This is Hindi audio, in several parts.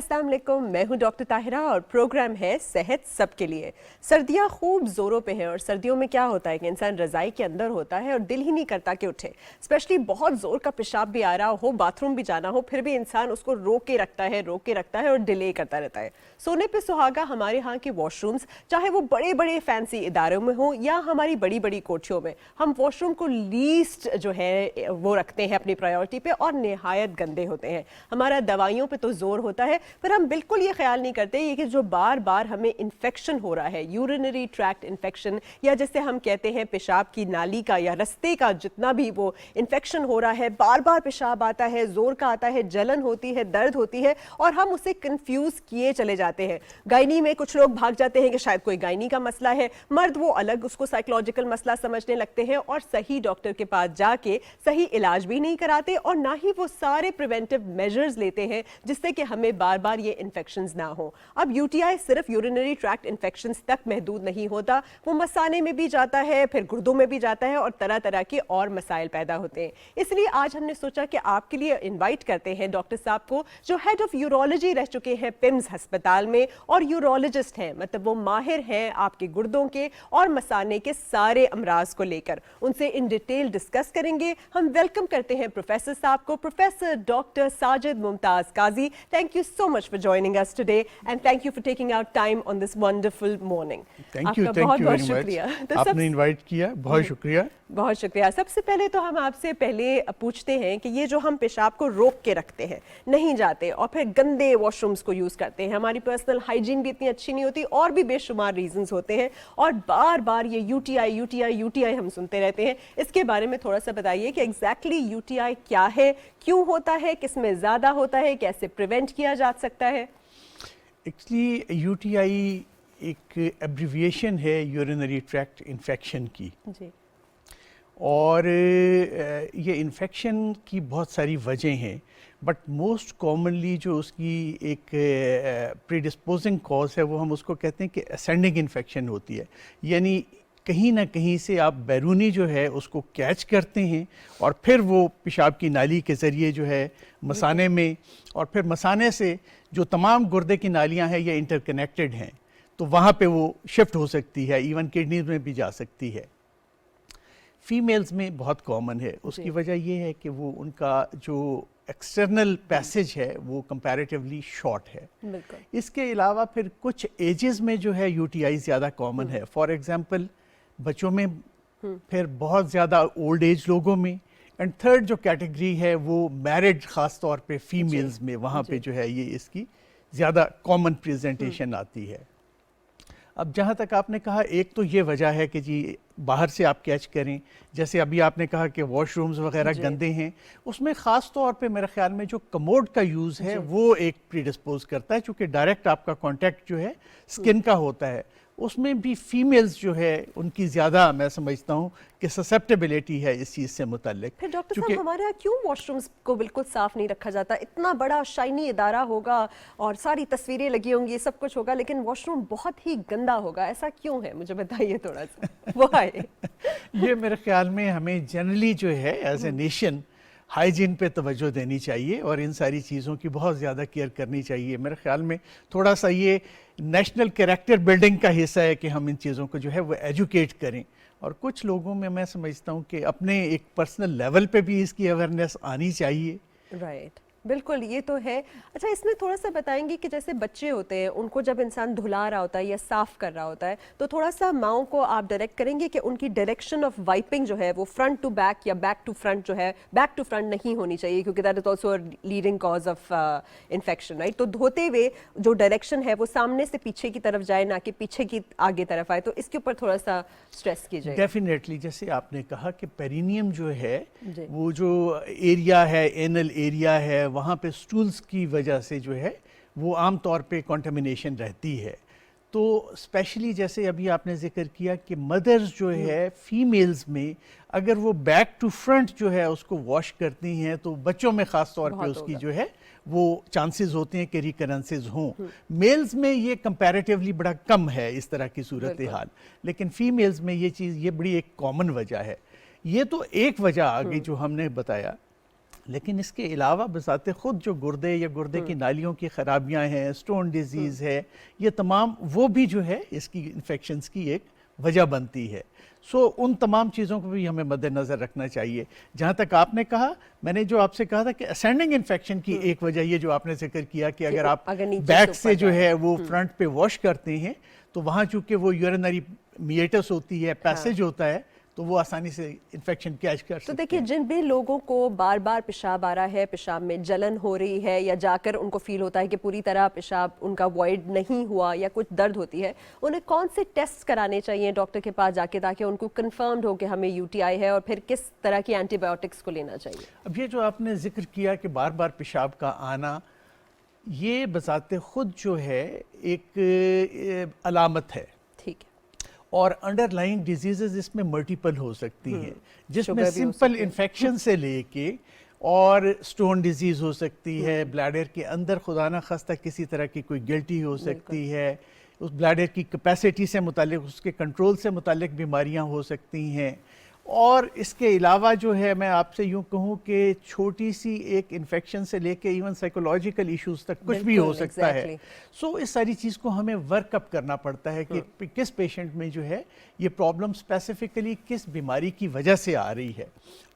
अस्सलाम वालेकुम, मैं हूं डॉक्टर ताहिरा और प्रोग्राम है सेहत सबके लिए। सर्दियां खूब जोरों पे हैं और सर्दियों में क्या होता है कि इंसान रज़ाई के अंदर होता है और दिल ही नहीं करता कि उठे। स्पेशली बहुत जोर का पेशाब भी आ रहा हो, बाथरूम भी जाना हो, फिर भी इंसान उसको रोक के रखता है और डिले करता रहता है। सोने पे सुहागा हमारे यहाँ के वॉशरूम्स, चाहे वो बड़े बड़े फैंसी इदारों में हो या हमारी बड़ी बड़ी कोठियों में, हम वॉशरूम को लीस्ट जो है वो रखते हैं अपनी प्रायोरिटी पे और निहायत गंदे होते हैं। हमारा दवाइयों पे तो जोर होता है, पर हम बिल्कुल ये ख्याल नहीं करते ये कि जो बार बार हमें इन्फेक्शन हो रहा है, यूरिनरी ट्रैक्ट इन्फेक्शन, या जैसे हम कहते हैं पेशाब की नाली का या रस्ते का जितना भी वो इन्फेक्शन हो रहा है, बार बार पेशाब आता है, जोर का आता है, जलन होती है, दर्द होती है और हम उसे कंफ्यूज किए चले जाते हैं। गायनी में कुछ लोग भाग जाते हैं कि शायद कोई गायनी का मसला है, मर्द वो अलग उसको साइकोलॉजिकल मसला समझने लगते हैं और सही डॉक्टर के पास जाके सही इलाज भी नहीं कराते और ना ही वो सारे प्रिवेंटिव मेजर्स लेते हैं जिससे कि हमें बार बार ये इन्फेक्शंस ना हो। अब यूटीआई सिर्फ यूरिनरी ट्रैक्ट इन्फेक्शंस तक महदूद नहीं होता, वो मसाने में भी जाता है, फिर गुर्दों में भी जाता है और तरह तरह के और मसाइल पैदा होते हैं। इसलिए आज हमने सोचा कि आपके लिए इनवाइट करते हैं डॉक्टर साहब को, जो हेड ऑफ यूरोलॉजी रह चुके हैं पिम्स अस्पताल में और यूरोलॉजिस्ट हैं, मतलब वो माहिर हैं आपके गुर्दों के और मसाने के सारे अमराज को लेकर। उनसे इन डिटेल डिस्कस करेंगे। हम वेलकम करते हैं प्रोफेसर साहब को, professor doctor Sajid Mumtaz Qazi. Thank you so much for joining us today and thank you for taking out time on this wonderful morning. Thank you very much. आपने इनवाइट किया, बहुत शुक्रिया। बहुत शुक्रिया। सबसे पहले तो हम आपसे पहले पूछते हैं कि ये जो हम पेशाब को रोक के रखते हैं, नहीं जाते और फिर गंदे वॉशरूम्स को यूज़ करते हैं, हमारी पर्सनल हाइजीन भी इतनी अच्छी नहीं होती और भी बेशुमार रीजंस होते हैं और बार बार ये यूटीआई हम सुनते रहते हैं। इसके बारे में थोड़ा सा बताइए कि एग्जैक्टली यूटीआई क्या है, क्यों होता है, किस में ज़्यादा होता है, कैसे प्रिवेंट किया जा सकता है? एक्चुअली यूटीआई एक एब्रिविएशन है यूरिनरी ट्रैक्ट इन्फेक्शन की जी। और ये इन्फेक्शन की बहुत सारी वजह हैं, बट मोस्ट कॉमनली जो उसकी एक प्रीडिस्पोजिंग कॉज है वो हम उसको कहते हैं कि असेंडिंग इन्फेक्शन होती है। यानी कहीं ना कहीं से आप बैरूनी जो है उसको कैच करते हैं और फिर वो पेशाब की नाली के ज़रिए जो है मसाने में, और फिर मसाने से जो तमाम गुर्दे की नालियां हैं ये इंटरकनेक्टेड हैं, तो वहाँ पे वो शिफ्ट हो सकती है, इवन किडनीज में भी जा सकती है। फीमेल्स में बहुत कॉमन है। उसकी वजह ये है कि वो उनका जो एक्सटर्नल पैसेज है वो कंपैरेटिवली शॉर्ट है। इसके अलावा फिर कुछ एजेस में जो है यूटीआई ज़्यादा कॉमन है। फॉर एग्जांपल बच्चों में, फिर बहुत ज़्यादा ओल्ड एज लोगों में, एंड थर्ड जो कैटेगरी है वो मैरिड ख़ास तौर पे फीमेल्स में, वहाँ पे जो है ये इसकी ज़्यादा कॉमन प्रेजेंटेशन आती है। अब जहाँ तक आपने कहा, एक तो ये वजह है कि जी बाहर से आप कैच करें, जैसे अभी आपने कहा कि वॉशरूम्स वगैरह गंदे हैं, उसमें ख़ास तौर पे मेरे ख्याल में जो कमोड का यूज़ है वो एक प्रीडिस्पोज करता है, चूँकि डायरेक्ट आपका कांटेक्ट जो है स्किन का होता है। उसमें भी फीमेल्स जो है उनकी ज़्यादा मैं समझता हूँ कि ससेप्टेबिलिटी है इस चीज़ से मुताल्लिक। फिर डॉक्टर साहब हमारे यहाँ क्यों वॉशरूम्स को बिल्कुल साफ नहीं रखा जाता? इतना बड़ा शाइनी इदारा होगा और सारी तस्वीरें लगी होंगी, सब कुछ होगा, लेकिन वॉशरूम बहुत ही गंदा होगा, ऐसा क्यों है? मुझे बताइए थोड़ा सा। वाई? ये मेरे ख्याल में हमें जनरली जो है एज ए नेशन हाइजीन पे तवज्जो देनी चाहिए और इन सारी चीज़ों की बहुत ज़्यादा केयर करनी चाहिए। मेरे ख्याल में थोड़ा सा ये नेशनल कैरेक्टर बिल्डिंग का हिस्सा है कि हम इन चीज़ों को जो है वो एजुकेट करें, और कुछ लोगों में मैं समझता हूँ कि अपने एक पर्सनल लेवल पे भी इसकी अवेयरनेस आनी चाहिए। राइट, बिल्कुल, ये तो है। अच्छा, इसमें थोड़ा सा बताएंगे कि जैसे बच्चे होते हैं, उनको जब इंसान धुला रहा होता है या साफ कर रहा होता है, तो थोड़ा सा माओं को आप डायरेक्ट करेंगे कि उनकी डायरेक्शन ऑफ वाइपिंग जो है वो फ्रंट टू बैक या बैक टू फ्रंट जो है, बैक टू फ्रंट नहीं होनी चाहिए, क्योंकि that is also leading cause of infection, right? तो धोते हुए जो डायरेक्शन है वो सामने से पीछे की तरफ जाए, ना कि पीछे की आगे तरफ आए, तो इसके ऊपर थोड़ा सा स्ट्रेस कीजिए। डेफिनेटली, जैसे आपने कहा कि पेरिनियम जो है वो जो एरिया है, एनल एरिया है, वहाँ पे स्टूल्स की वजह से जो है वो आम तौर पे कंटामिनेशन रहती है। तो स्पेशली जैसे अभी आपने जिक्र किया कि मदर्स जो है फीमेल्स में अगर वो बैक टू फ्रंट जो है उसको वॉश करती हैं, तो बच्चों में ख़ास तौर पे उसकी जो है वो चांसेस होते हैं कि रिकरेंसेस हों। मेल्स में ये कंपैरेटिवली बड़ा कम है इस तरह की सूरत हाल, लेकिन फीमेल्स में ये चीज़, ये बड़ी एक कॉमन वजह है। ये तो एक वजह आ गई जो हमने बताया। लेकिन इसके अलावा बज़ाते ख़ुद जो गुर्दे या गुर्दे की नालियों की ख़राबियाँ हैं, स्टोन डिजीज़ है, ये तमाम वो भी जो है इसकी इन्फेक्शंस की एक वजह बनती है। सो उन तमाम चीज़ों को भी हमें मद्देनज़र रखना चाहिए। जहाँ तक आपने कहा, मैंने जो आपसे कहा था कि असेंडिंग इन्फेक्शन की एक वजह ये जो आपने जिक्र किया कि अगर आप बैक से जो है वो फ्रंट पे वॉश करते हैं तो वहाँ चूँकि वो यूरिनरी मिएटस होती है, पैसेज होता है, तो वो आसानी से इन्फेक्शन कैच कर सकते हैं। तो देखिए, जिन भी लोगों को बार बार पेशाब आ रहा है, पेशाब में जलन हो रही है या जाकर उनको फील होता है कि पूरी तरह पेशाब उनका वॉइड नहीं हुआ या कुछ दर्द होती है, उन्हें कौन से टेस्ट कराने चाहिए डॉक्टर के पास जाके ताकि उनको कंफर्म्ड हो कि हमें यूटीआई है, और फिर किस तरह की एंटीबायोटिक्स को लेना चाहिए? अब ये जो आपने जिक्र किया कि बार बार पेशाब का आना, ये बज़ाते खुद जो है एक अलामत है। ठीक है। और अंडरलाइंग डिजीजेज इसमें मल्टीपल हो सकती हैं, जिसमें सिंपल इन्फेक्शन से लेके और स्टोन डिजीज़ हो सकती है, ब्लैडर के अंदर खुदा न खास्ता किसी तरह की कोई गिल्टी हो सकती है, उस ब्लैडर की कैपेसिटी से मुतालिक, उसके कंट्रोल से मुतालिक बीमारियां हो सकती हैं। और इसके अलावा जो है मैं आपसे यूँ कहूँ कि छोटी सी एक इन्फेक्शन से लेके इवन साइकोलॉजिकल इश्यूज तक कुछ भी हो सकता है। सो इस सारी चीज़ को हमें वर्कअप करना पड़ता है कि किस पेशेंट में जो है ये प्रॉब्लम स्पेसिफिकली किस बीमारी की वजह से आ रही है,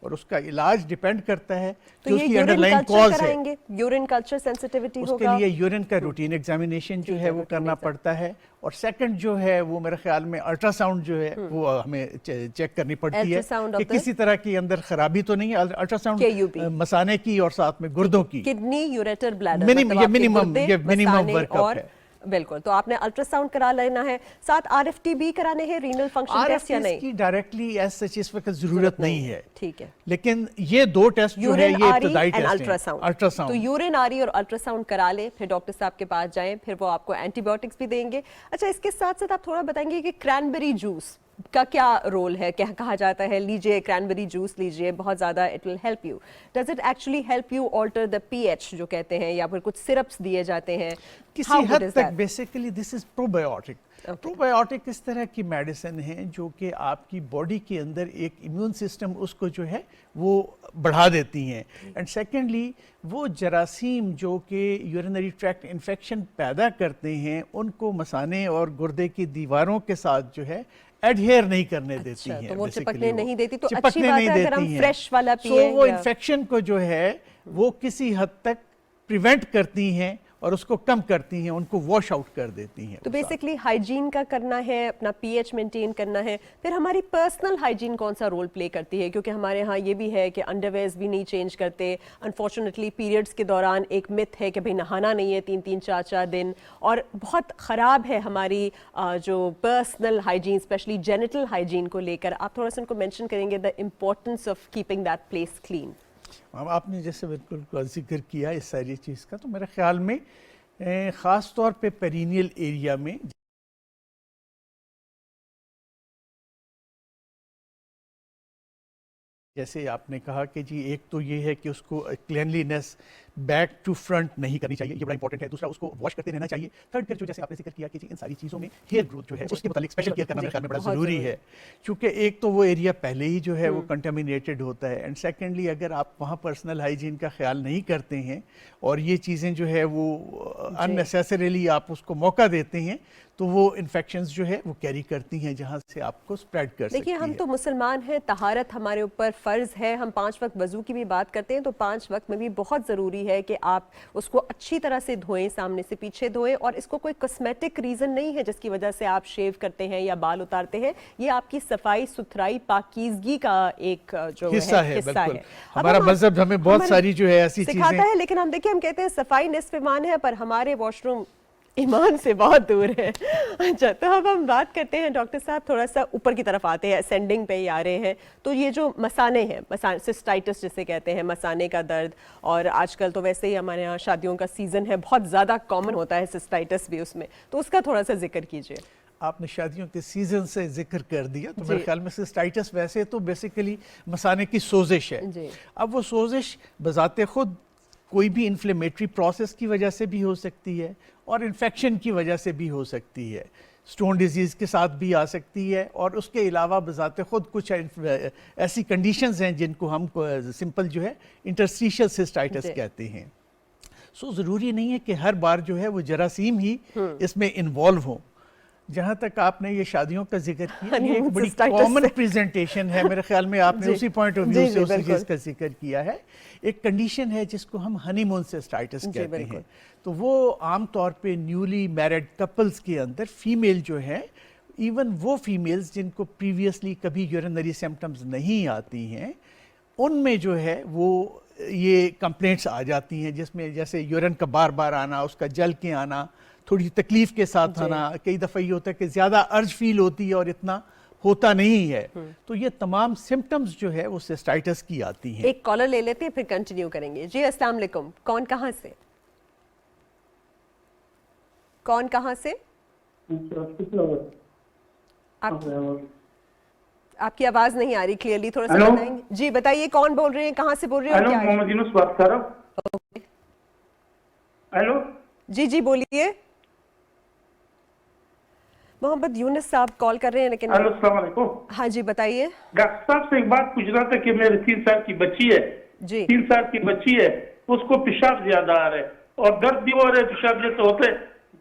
और उसका इलाज डिपेंड करता है तो जो उसकी अंडरलाइन कॉज है। यूरिन कल्चर सेंसिटिविटी होगा, उसके लिए यूरिन का रूटीन एग्जामिनेशन जो है वो करना पड़ता है, और सेकंड जो है वो मेरे ख्याल में अल्ट्रासाउंड जो है वो हमें चेक करनी पड़ती है कि किसी तरह की अंदर खराबी तो नहीं है। अल्ट्रासाउंड मसाने की और साथ में गुर्दों की, kidney, ureter, bladder, minimum workup है। बिल्कुल, तो आपने अल्ट्रासाउंड करा लेना है, साथ आरएफटी भी कराने हैं, रीनल फंक्शन टेस्ट या नहीं? की डायरेक्टली एज सच इस वक्त जरूरत नहीं है। ठीक है, लेकिन ये दो टेस्ट जो है ये इब्तदाई टेस्ट हैं, अल्ट्रासाउंड। तो यूरिन आरी और अल्ट्रासाउंड करा लें, फिर डॉक्टर साहब के पास जाएं, फिर वो आपको एंटीबायोटिक्स भी देंगे। अच्छा, इसके साथ साथ आप थोड़ा बताएंगे कि क्रैनबेरी जूस का क्या रोल है? क्या कहा जाता है, लीजिए क्रैनबेरी जूस लीजिए, बहुत ज़्यादा it will help you. Does it actually help you alter the pH जो कहते हैं, या फिर कुछ सिरप्स दिए जाते हैं? किसी हद तक basically this is probiotic. Probiotic इस तरह की मेडिसिन है जो कि आपकी बॉडी के अंदर एक इम्यून सिस्टम उसको जो है वो बढ़ा देती हैं, एंड सेकेंडली वो जरासीम जो कि यूरिनरी ट्रैक्ट इन्फेक्शन पैदा करते हैं उनको मसाने और गुर्दे की दीवारों के साथ जो है एडहेयर नहीं करने देती हैं। तो वो चिपकने नहीं देती, तो अच्छी बात है अगर हम फ्रेश वाला पिएं। वो इन्फेक्शन को जो है वो किसी हद तक प्रिवेंट करती हैं और उसको कम करती हैं, उनको वॉश आउट कर देती हैं। तो बेसिकली हाइजीन का करना है, अपना पीएच मेंटेन करना है। फिर हमारी पर्सनल हाइजीन कौन सा रोल प्ले करती है? क्योंकि हमारे यहाँ ये भी है कि अंडरवेयर्स भी नहीं चेंज करते। अनफॉर्चुनेटली पीरियड्स के दौरान एक मिथ है कि भाई नहाना नहीं है 3-3, 4-4 दिन, और बहुत ख़राब है हमारी जो personal hygiene, specially genital hygiene को लेकर। आप थोड़ा सा उनको मेंशन करेंगे the importance of keeping that place clean? आपने जैसे बिल्कुल जिक्र किया इस सारी चीज़ का, तो मेरे ख्याल में ख़ास तौर पे पेरिनियल एरिया में जैसे आपने कहा कि जी एक तो ये है कि उसको क्लीनलीनेस बैक टू फ्रंट नहीं करनी चाहिए, ये बड़ा इंपॉर्टेंट है। दूसरा, उसको वॉश करते रहना चाहिए। थर्ड, फिर जो जैसे आपने जिक्र किया कि जी इन सारी चीज़ों में हेयर ग्रोथ जो है उसके मतलब स्पेशल केयर करना मेरे ख्याल में बड़ा ज़रूरी है, क्योंकि एक तो वो एरिया पहले ही जो है वो कंटेमिनेटेड होता है, एंड सेकेंडली अगर आप वहाँ पर्सनल हाइजीन का ख्याल नहीं करते हैं और ये चीज़ें जो है वो अननेसेसरीली आप उसको मौका देते हैं, तो वो इन्फेक्शंस जो है वो कैरी करती हैं जहाँ से आपको स्प्रेड कर सकती है। देखिए, हम तो मुसलमान हैं, तहारत हमारे ऊपर फ़र्ज़ है। हम 5 वक्त वज़ू की भी बात करते हैं, तो 5 वक्त में भी बहुत ज़रूरी है कि आप उसको अच्छी तरह से धोएं, सामने से पीछे धोएं, और इसको कोई कॉस्मेटिक रीज़न नहीं है जिसकी वजह से आप शेव करते हैं या बाल उतारते हैं। ये आपकी सफाई सुथराई पाकीज़गी का एक जो हिस्सा है। हमारा मज़हब हमें बहुत सारी जो है ऐसी चीज़ें सिखाता है, लेकिन हम देखिए, हम कहते हैं सफाई निस्फ़ ईमान है, पर हमारे वॉशरूम ईमान से बहुत दूर है। अच्छा, तो अब हम बात करते हैं डॉक्टर साहब, थोड़ा सा ऊपर की तरफ आते हैं, असेंडिंग पे ही आ रहे हैं। तो ये जो मसाने हैं, सिस्टाइटिस जिसे कहते हैं, मसाने का दर्द, और आजकल तो वैसे ही हमारे यहाँ शादियों का सीज़न है, बहुत ज़्यादा कॉमन होता है सिस्टाइटिस भी उसमें, तो उसका थोड़ा सा जिक्र कीजिए। आपने शादियों के सीजन से जिक्र कर दिया, तो मेरे ख्याल में सिस्टाइटिस वैसे तो बेसिकली मसाने की सोजिश है। अब वो सोजिश बजाते खुद कोई भी इन्फ्लेमेटरी प्रोसेस की वजह से भी हो सकती है और इन्फेक्शन की वजह से भी हो सकती है। स्टोन डिजीज़ के साथ भी आ सकती है, और उसके अलावा बज़ाते ख़ुद कुछ ऐसी कंडीशंस हैं जिनको हम सिंपल जो है इंटरस्टिशियल सिस्टाइटिस कहते हैं। सो ज़रूरी नहीं है कि हर बार जो है वो जरासीम ही इसमें इन्वॉल्व हो। जहाँ तक आपने ये शादियों का जिक्र किया, ये एक बड़ी कॉमन प्रेजेंटेशन है, मेरे ख्याल में आपने उसी पॉइंट ऑफ व्यू से उसी चीज़ का जिक्र किया है। एक कंडीशन है जिसको हम हनीमून सिस्टाइटिस कहते हैं। तो वो आम तौर पे न्यूली मैरिड कपल्स के अंदर फीमेल जो है, इवन वो फीमेल्स जिनको प्रीवियसली कभी यूरिनरी सिम्टम्स नहीं आती हैं, उनमें जो है वो ये कंप्लेंट्स आ जाती हैं, जिसमें जैसे यूरिन का बार बार आना, उसका जल के आना, थोड़ी तकलीफ के साथ आना, कई दफ़ा ये होता है कि ज़्यादा अर्ज फील होती है और इतना होता नहीं है। तो ये तमाम सिम्टम्स जो है वो सिस्टाइटिस की आती हैं। एक कॉलर ले लेते हैं फिर कंटिन्यू करेंगे। जी अस्सलाम वालेकुम, कौन कहाँ से? कौन कहाँ से? आपकी आवाज नहीं आ रही क्लियरली, थोड़ा सा बताएंगे? जी बताइए, कौन बोल रहे हैं, कहाँ से बोल रहे हैं? हेलो, मोहम्मद यूनुस बात कर रहा हूँ। हेलो जी जी बोलिए। मोहम्मद यूनुस साहब कॉल कर रहे हैं लेकिन। हेलो, अस्सलाम वालेकुम। हाँ जी बताइए। डॉक्टर साहब से एक बात पूछ रहा था कि मेरे 3 साल की बच्ची है जी, 3 साल की बच्ची है, उसको पेशाब ज्यादा आ रहा है और दर्द भी हो रहा है। पेशाब जैसे होते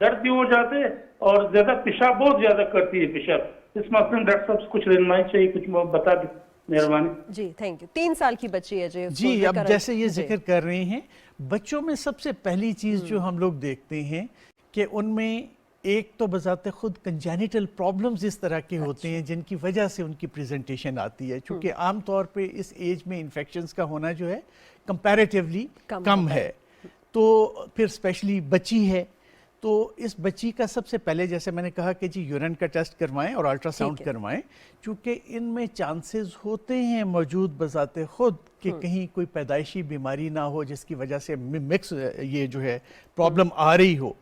दर्द भी हो जाते हैं और ज्यादा पेशाब बहुत ज्यादा करती है पेशाब। इस मसले में डॉक्टर साहब कुछ रहनुमाई चाहिए, कुछ बता दें मेहरबानी। जी थैंक यू। 3 साल की बच्ची है जी। अब जैसे ये जिक्र कर रहे हैं, बच्चों में सबसे पहली चीज़ जो हम लोग देखते हैं कि उनमें एक तो बजाते खुद कंजेनिटल प्रॉब्लम्स इस तरह के होते हैं जिनकी वजह से उनकी प्रेजेंटेशन आती है। चूँकि आम तौर पे इस एज में इन्फेक्शंस का होना जो है कंपैरेटिवली कम है, तो फिर स्पेशली बच्ची है, तो इस बच्ची का सबसे पहले जैसे मैंने कहा कि जी यूरिन का टेस्ट करवाएं और अल्ट्रासाउंड करवाएं, चूँकि इनमें चांसेस होते हैं मौजूद बजाते खुद कि कहीं कोई पैदाइशी बीमारी ना हो जिसकी वजह से मिक्स ये जो है प्रॉब्लम आ रही हो।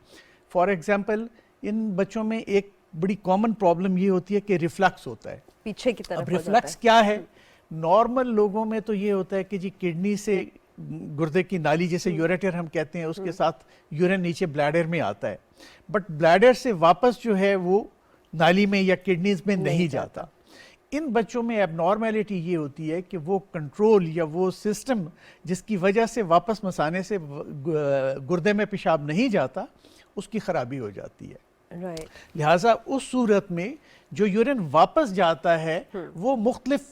फॉर एग्जांपल इन बच्चों में एक बड़ी कॉमन प्रॉब्लम ये होती है कि रिफ्लक्स होता है पीछे की तरफ। अब रिफ्लक्स क्या है? नॉर्मल लोगों में तो ये होता है कि जी किडनी से गुर्दे की नाली जैसे यूरेटर हम कहते हैं, उसके साथ यूरिन नीचे ब्लैडर में आता है, बट ब्लैडर से वापस जो है वो नाली में या किडनीज में नहीं जाता। इन बच्चों में एबनॉर्मेलिटी ये होती है कि वो कंट्रोल या वो सिस्टम जिसकी वजह से वापस मसाने से गुर्दे में पेशाब नहीं जाता, उसकी खराबी हो जाती है। लिहाजा उस सूरत में जो यूरिन वापस जाता है वो मुख्तलिफ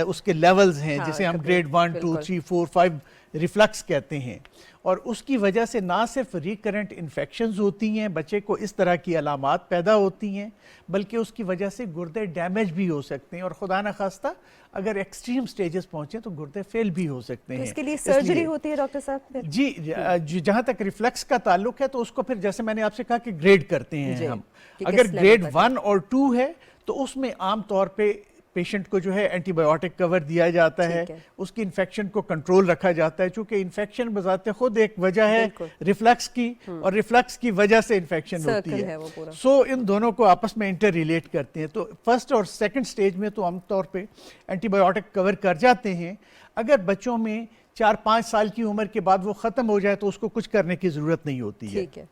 उसके लेवल्स हैं, जिसे हम ग्रेड 1, 2, 3, 4, 5 रिफ्लक्स कहते हैं, और उसकी वजह से ना सिर्फ रिकरेंट इन्फेक्शंस होती हैं, बच्चे को इस तरह की अलामात पैदा होती हैं, बल्कि उसकी वजह से गुर्दे डैमेज भी हो सकते हैं, और खुदा न खास्ता अगर एक्सट्रीम स्टेजेस पहुंचे तो गुर्दे फेल भी हो सकते हैं। इसके लिए सर्जरी होती है डॉक्टर साहब? जी, जहाँ तक रिफ्लक्स का ताल्लुक है तो उसको फिर जैसे मैंने आपसे कहा कि ग्रेड करते हैं हम। अगर ग्रेड 1 और 2 है तो उसमें आम तौर पे पेशेंट को जो है एंटीबायोटिक कवर दिया जाता है, उसकी इन्फेक्शन को कंट्रोल रखा जाता है, चूंकि इन्फेक्शन बजाते खुद एक वजह है रिफ्लक्स की, और रिफ्लक्स की वजह से इन्फेक्शन होती है। सो इन दोनों को आपस में इंटर रिलेट करते हैं। तो फर्स्ट और सेकंड स्टेज में तो आमतौर पे एंटीबायोटिक कवर कर जाते हैं। अगर बच्चों में 4-5 साल की उम्र के बाद वो ख़त्म हो जाए तो उसको कुछ करने की ज़रूरत नहीं होती है।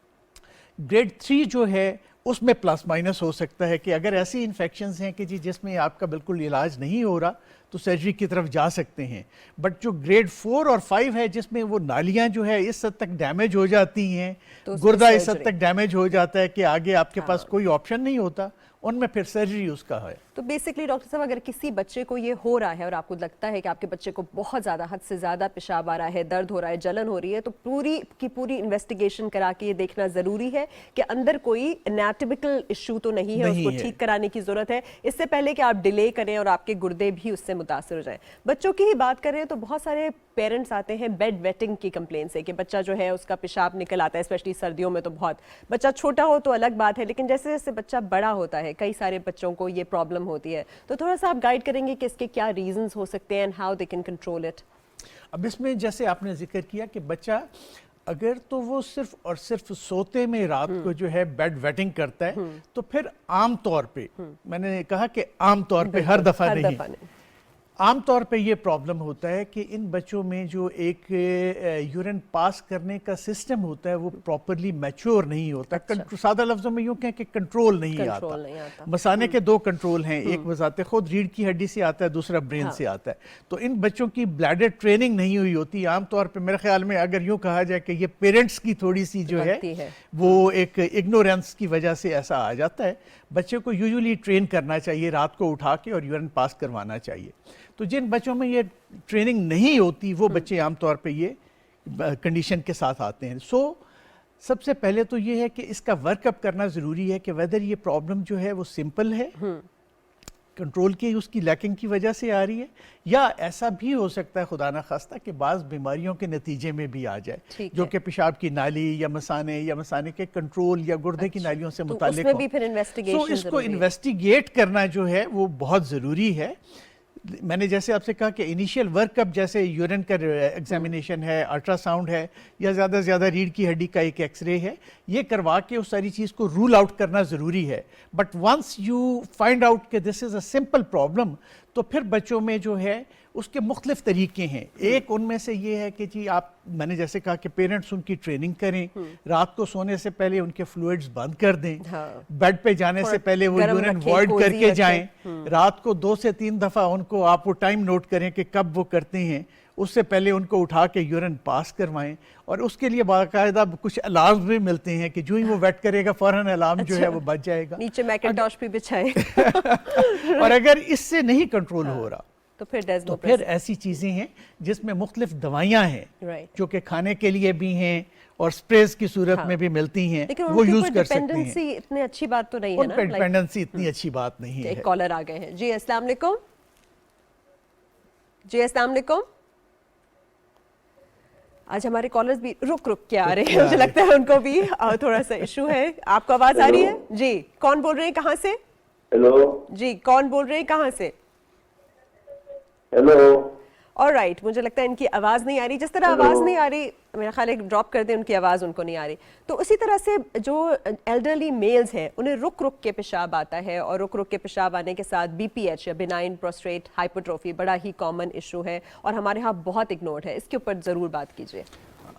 ग्रेड 3 जो है उसमें प्लस माइनस हो सकता है कि अगर ऐसी इन्फेक्शंस हैं कि जी जिसमें आपका बिल्कुल इलाज नहीं हो रहा तो सर्जरी की तरफ जा सकते हैं। बट जो ग्रेड 4 और 5 है जिसमें वो नालियां जो है इस हद तक डैमेज हो जाती हैं, तो गुर्दा इस हद तक डैमेज हो जाता है कि आगे आपके पास कोई ऑप्शन नहीं होता, उनमें फिर सर्जरी उसका है। तो बेसिकली डॉक्टर साहब अगर किसी बच्चे को ये हो रहा है और आपको लगता है कि आपके बच्चे को बहुत ज़्यादा हद से ज़्यादा पेशाब आ रहा है, दर्द हो रहा है, जलन हो रही है, तो पूरी की पूरी इन्वेस्टिगेशन करा के ये देखना ज़रूरी है कि अंदर कोई एनाटॉमिकल इशू तो नहीं है, उसको ठीक कराने की ज़रूरत है, इससे पहले कि आप डिले करें और आपके गुर्दे भी उससे मुतासर हो जाएं। बच्चों की ही बात करें तो बहुत सारे पेरेंट्स आते हैं बेड वेटिंग की कंप्लेन से कि बच्चा जो है उसका पेशाब निकल आता है, स्पेशली सर्दियों में तो बहुत। बच्चा छोटा हो तो अलग बात है, लेकिन जैसे जैसे बच्चा बड़ा होता है कई सारे बच्चों को ये प्रॉब्लम होती है, तो थोड़ा सा आप गाइड करेंगे कि इसके क्या रीजंस हो सकते हैं and how they can control it. अब इसमें जैसे आपने जिक्र किया कि बच्चा अगर तो वो सिर्फ और सिर्फ सोते में रात को जो है बेड वेटिंग करता है तो फिर आम तौर पे मैंने कहा कि आम तौर पे हर दफा नहीं। आमतौर पे ये प्रॉब्लम होता है कि इन बच्चों में जो एक यूरिन पास करने का सिस्टम होता है वो प्रॉपरली मैच्योर नहीं होता। सादा लफ्जों में यूं कहें कि कंट्रोल नहीं आता। मसाने के दो कंट्रोल हैं, एक वजाते खुद रीढ़ की हड्डी से आता है, दूसरा ब्रेन से आता है। तो इन बच्चों की ब्लैडर ट्रेनिंग नहीं हुई होती। आमतौर पे मेरे ख्याल में अगर यूं कहा जाए कि ये पेरेंट्स की थोड़ी सी जो है वो एक इग्नोरेंस की वजह से ऐसा आ जाता है। बच्चे को यूजुअली ट्रेन करना चाहिए, रात को उठा के और यूरिन पास करवाना चाहिए। तो जिन बच्चों में ये ट्रेनिंग नहीं होती वो बच्चे आमतौर पे ये कंडीशन के साथ आते हैं। सबसे पहले तो ये है कि इसका वर्कअप करना ज़रूरी है कि वेदर ये प्रॉब्लम जो है वो सिंपल है, कंट्रोल की उसकी लैकिंग की वजह से आ रही है, या ऐसा भी हो सकता है खुदा ना खास्ता कि बाज़ बीमारियों के नतीजे में भी आ जाए जो कि पेशाब की नाली या मसाने के कंट्रोल या गुर्दे की नालियों से मुताल्लिक हो। तो इसको इन्वेस्टिगेट करना जो है वो बहुत ज़रूरी है। मैंने जैसे आपसे कहा कि इनिशियल वर्कअप जैसे यूरिन का एग्जामिनेशन है, अल्ट्रासाउंड है, या ज़्यादा से ज़्यादा रीढ़ की हड्डी का एक एक्सरे है, ये करवा के उस सारी चीज़ को रूल आउट करना ज़रूरी है। But once you find out कि this is a simple problem, तो फिर बच्चों में जो है उसके मुख्तलिफ तरीके हैं। एक उनमें से ये है कि जी आप, मैंने जैसे कहा कि पेरेंट्स उनकी ट्रेनिंग करें, रात को सोने से पहले उनके फ्लूइड्स बंद कर दें, बेड पे जाने से पहले वो यूरिन वॉइड करके जाएं, रात को 2 से 3 दफ़ा उनको आप वो टाइम नोट करें कि कब वो करते हैं, उससे पहले उनको उठा के यूरिन पास करवाएं। और उसके लिए बाकायदा कुछ अलार्म भी मिलते हैं कि जो ही वो वेट करेगा फौरन अलार्म जो है वो बच जाएगा, नीचे मैकिंटॉश भी बिछाएं। और अगर इससे नहीं कंट्रोल हो रहा तो फिर ऐसी चीज़ें हैं जिसमें मुख्तलिफ दवाइयाँ हैं जो कि खाने के लिए भी हैं और स्प्रेज की सूरत में भी मिलती हैं, वो यूज कर सकते हैं। इतनी अच्छी बात तो नहीं है ना, डिपेंडेंसी इतनी अच्छी बात नहीं है। एक कॉलर आ गए हैं जी। अस्सलाम वालेकुम। जी अस्सलाम वालेकुम। आज हमारे कॉलर्स भी रुक के आ रहे हैं, मुझे लगता है उनको भी थोड़ा सा इशू है। आपको आवाज आ रही है जी? कौन बोल रहे हैं, कहाँ से? हेलो जी, कौन बोल रहे हैं, कहाँ से? हेलो। ऑलराइट, मुझे लगता है इनकी आवाज़ नहीं आ रही। जिस तरह आवाज़ नहीं आ रही, मेरा ख्याल है ड्रॉप कर दें, उनकी आवाज़ उनको नहीं आ रही। तो उसी तरह से जो एल्डरली मेल्स हैं उन्हें रुक के पेशाब आता है, और रुक के पेशाब आने के साथ BPH या बिनाइन प्रोस्टेट हाइपरट्रोफी बड़ा ही कॉमन इशू है और हमारे यहाँ बहुत इग्नोर्ड है। इसके ऊपर ज़रूर बात कीजिए।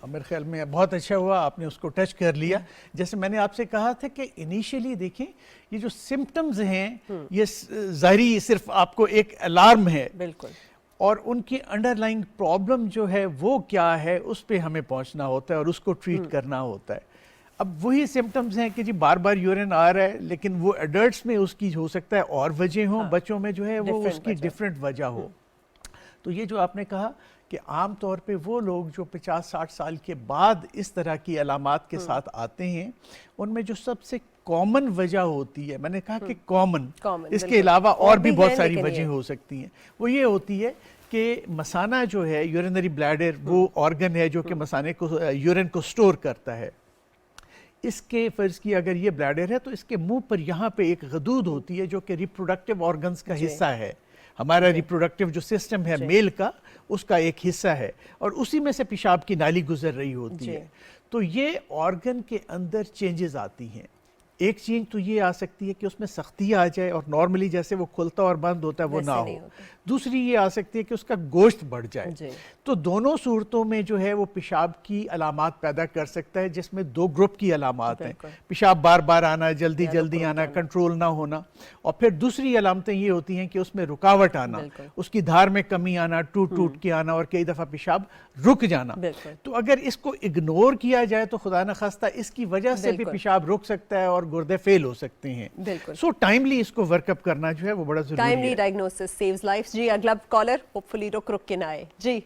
मेरे ख्याल में बहुत अच्छा हुआ आपने उसको टच कर लिया। जैसे मैंने आपसे कहा था कि इनिशियली देखें, ये जो सिम्टम्स हैं ये ज़ाहिरी सिर्फ आपको एक अलार्म है, बिल्कुल, और उनकी अंडरलाइंग प्रॉब्लम जो है वो क्या है उस पे हमें पहुंचना होता है और उसको ट्रीट करना होता है। अब वही सिम्टम्स हैं कि जी बार बार यूरिन आ रहा है, लेकिन वो एडल्ट्स में उसकी हो सकता है और वजह हो, बच्चों में जो है वो उसकी डिफरेंट वजह हो। तो ये जो आपने कहा कि आम तौर पे वो लोग जो 50-60 साल के बाद इस तरह की अलामात के साथ आते हैं, उनमें जो सबसे कॉमन वजह होती है, मैंने कहा कि कॉमन, इसके अलावा और भी बहुत सारी वजह हो सकती हैं, वो ये होती है कि मसाना जो है, यूरिनरी ब्लैडर, वो ऑर्गन है जो कि मसाने को, यूरिन को स्टोर करता है। इसके फर्ज की अगर ये ब्लैडर है तो इसके मुंह पर यहाँ पे एक गदूद होती है जो कि रिप्रोडक्टिव ऑर्गन्स का हिस्सा है। हमारा रिप्रोडक्टिव जो सिस्टम है मेल का, उसका एक हिस्सा है, और उसी में से पेशाब की नाली गुजर रही होती है। तो ये ऑर्गन के अंदर चेंजेस आती हैं। एक चीज तो ये आ सकती है कि उसमें सख्ती आ जाए और नॉर्मली जैसे वो खुलता और बंद होता है वो ना हो। दूसरी ये आ सकती है कि उसका गोश्त बढ़ जाए। तो दोनों सूरतों में जो है वो पेशाब की अलामात पैदा कर सकता है, जिसमें 2 ग्रुप की अलामात हैं। पेशाब बार बार आना, जल्दी जल्दी आना, कंट्रोल ना होना, और फिर दूसरी अलामतें ये होती हैं कि उसमें रुकावट आना, उसकी धार में कमी आना, टूट के आना, और कई दफ़ा पेशाब रुक जाना। तो अगर इसको इग्नोर किया जाए तो खुदा न खास्ता इसकी वजह से भी पेशाब रुक सकता है और गुर्दे फेल हो सकते हैं। सो टाइमली इसको वर्कअप करना जो है वो बड़ा जरूरी है। Timely diagnosis saves life. जी अगला कॉलर होपफुली रुक के ना आए। जी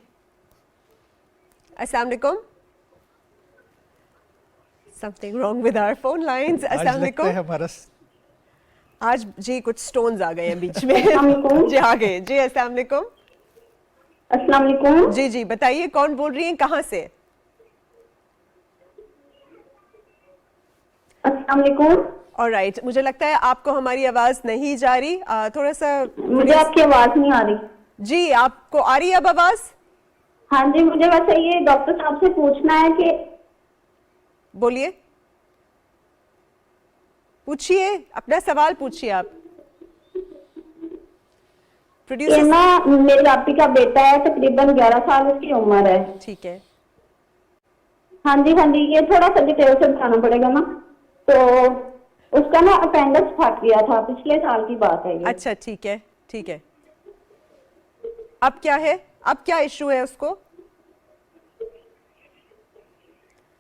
अस्सलाम वालेकुम। Something wrong with our phone lines. अस्सलाम वालेकुम। आज जी कुछ स्टोन्स आ गए हैं बीच में। जी आ गए जी। अस्सलाम वालेकुम। अस्सलाम वालेकुम। जी जी बताइए, कौन बोल रही हैं, कहाँ से? अस्सलाम वालेकुम। ऑलराइट, मुझे लगता है आपको हमारी आवाज नहीं जा रही, थोड़ा सा। मुझे आपकी आवाज नहीं आ रही। जी आपको आ रही है अब आवाज? हाँ जी, मुझे वैसे ये डॉक्टर साहब से पूछना है कि। बोलिए, पूछिए, अपना सवाल पूछिए आप। ये प्रोड्यूसर ना मेरे आपी का बेटा है, तकरीबन 11 साल उसकी उम्र है। ठीक है। हाँ जी हाँ जी, ये थोड़ा सा डिटेल से बताना पड़ेगा ना। तो उसका ना अपेंडिक्स फट गया था, पिछले साल की बात है ये। अच्छा ठीक है ठीक है। अब क्या है, अब क्या इशू है उसको?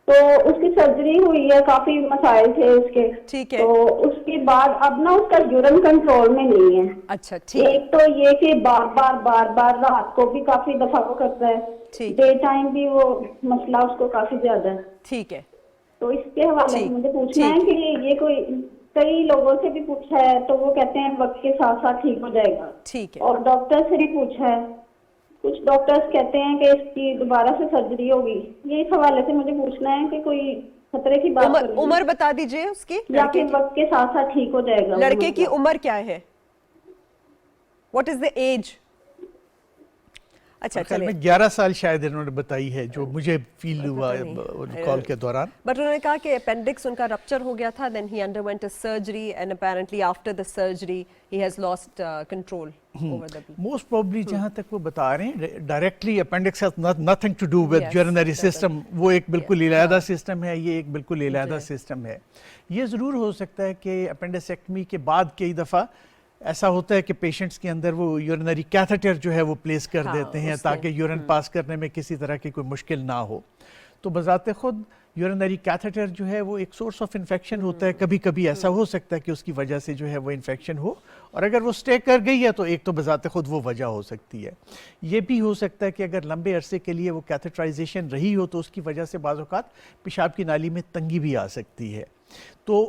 तो उसकी सर्जरी हुई है, काफी मसाइल थे उसके। ठीक है। तो उसके बाद अब ना उसका यूरिन कंट्रोल में नहीं है। अच्छा ठीक है। एक तो ये कि बार बार रात को भी काफी दफा वो करता है, ठीक। डे टाइम भी वो मसला उसको काफी ज्यादा है। ठीक है। तो इसके हवाले से ठीक, मुझे पूछना है ठीक। कि ये कोई, कई लोगों से भी पूछा है तो वो कहते हैं वक्त के साथ साथ ठीक हो जाएगा, ठीक है। और डॉक्टर से भी पूछा है, कुछ डॉक्टर्स कहते हैं कि इसकी दोबारा से सर्जरी होगी। ये इस हवाले से मुझे पूछना है कि कोई खतरे की बात तो नहीं उम्र बता दीजिए उसकी, या लड़के फिर वक्त के साथ साथ ठीक हो जाएगा? लड़के की उम्र क्या है? What is the age? अच्छा ख्याल चलिए। में 11 साल शायद इन्होंने बताई है, जो मुझे फील हुआ पता नहीं। कॉल के दौरान। बट उन्होंने कहा कि अपेंडिक्स उनका रप्चर हो गया था, then he underwent a surgery and apparently after the surgery he has lost control over the blood. Most probably जहाँ तक वो बता रहे हैं, directly appendix has nothing to do with Yes, urinary that system. वो एक बिल्कुल Yeah. इलादा सिस्टम है, ये एक बिल्कुल इलादा जी। सिस्टम है। ये ज़रूर हो सकता है कि अपेंडिसेक्टमी के बाद कई दफ़ा ऐसा होता है कि पेशेंट्स के अंदर वो यूरिनरी कैथेटर जो है वो प्लेस कर हाँ, देते हैं उसमें, ताकि यूरिन पास करने में किसी तरह की कोई मुश्किल ना हो। तो बजाते खुद यूरिनरी कैथेटर जो है वो एक सोर्स ऑफ इन्फेक्शन होता है। कभी कभी ऐसा हो सकता है कि उसकी वजह से जो है वो इन्फेक्शन हो, और अगर वो स्टे कर गई है तो एक तो बजाते खुद वो वजह हो सकती है। ये भी हो सकता है कि अगर लंबे अरसे के लिए वो कैथेटराइजेशन रही हो तो उसकी वजह से बाज़ औक़ात पेशाब की नाली में तंगी भी आ सकती है। तो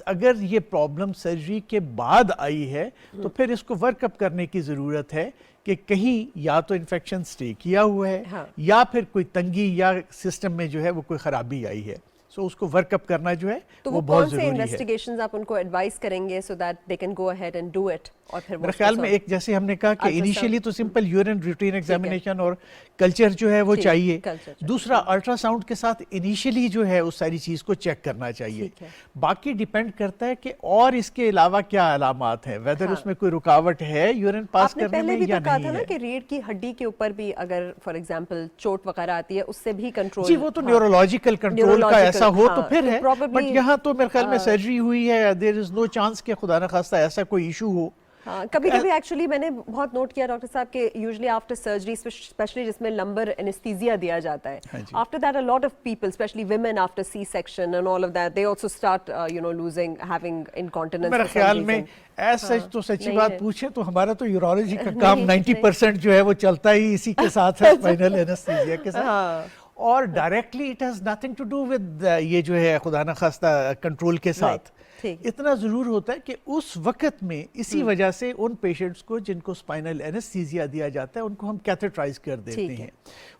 अगर ये प्रॉब्लम सर्जरी के बाद आई है तो फिर इसको वर्कअप करने की ज़रूरत है कि कहीं या तो इन्फेक्शन स्टे किया हुआ है, हाँ। या फिर कोई तंगी या सिस्टम में जो है वो कोई ख़राबी आई है। सो उसको वर्कअप करना जो है तो वो वो बहुत कौन से ज़रूरी है। इन्वेस्टिगेशंस आप उनको एडवाइस करेंगे so that they can go ahead and do it? और फिर मेरे ख्याल में एक, जैसे हमने कहा कि अल्ट्रासाउंड। इनिशियली तो सिंपल यूरिन रूटीन एग्जामिनेशन और कल्चर जो है वो ठीक, चाहिए। कल्चर चाहिए। दूसरा, अल्ट्रासाउंड के साथ इनिशियली जो है उस सारी चीज़ को चेक करना चाहिए। ठीक है। बाकी डिपेंड करता है कि और इसके अलावा क्या अलामात हैं, वेदर हाँ। उसमें कोई रुकावट है यूरिन पास आपने करने पहले में भी या तो कहा नहीं था ना है। कि रीढ़ की हड्डी के ऊपर भी अगर फॉर एग्जांपल चोट वगैरह आती है उससे भी कंट्रोल। जी, वो तो न्यूरोलॉजिकल कंट्रोल का Neurological, ऐसा हो तो हाँ, फिर तो है, probably, बट यहाँ तो मेरे ख्याल में सर्जरी हुई है, देयर इज नो चांस कि खुदा न खास्ता ऐसा कोई इशू हो। हाँ, कभी कभी एक्चुअली मैंने बहुत नोट किया डॉक्टर साहब के यूजुअली आफ्टर सर्जरी, स्पेशली जिसमें लंबर एनेस्थीसिया दिया जाता है, हाँ जी। After that a lot of people specially women after C section and all of that they also start losing having incontinence. मेरे ख्याल में एज सच तो सच्ची नहीं बात है। पूछे तो हमारा तो यूरोलॉजी का नहीं, काम नहीं। 90% जो है वो चलता ही इसी के साथ है, स्पाइनल एनेस्थीसिया के साथ। हाँ। और directly it has nothing to do with ये जो है खुदा न खास्ता कंट्रोल के साथ। ठीक। इतना ज़रूर होता है कि उस वक्त में इसी वजह से उन पेशेंट्स को जिनको स्पाइनल एनेस्थीसिया दिया जाता है उनको हम कैथेटराइज कर देते ठीक है। हैं।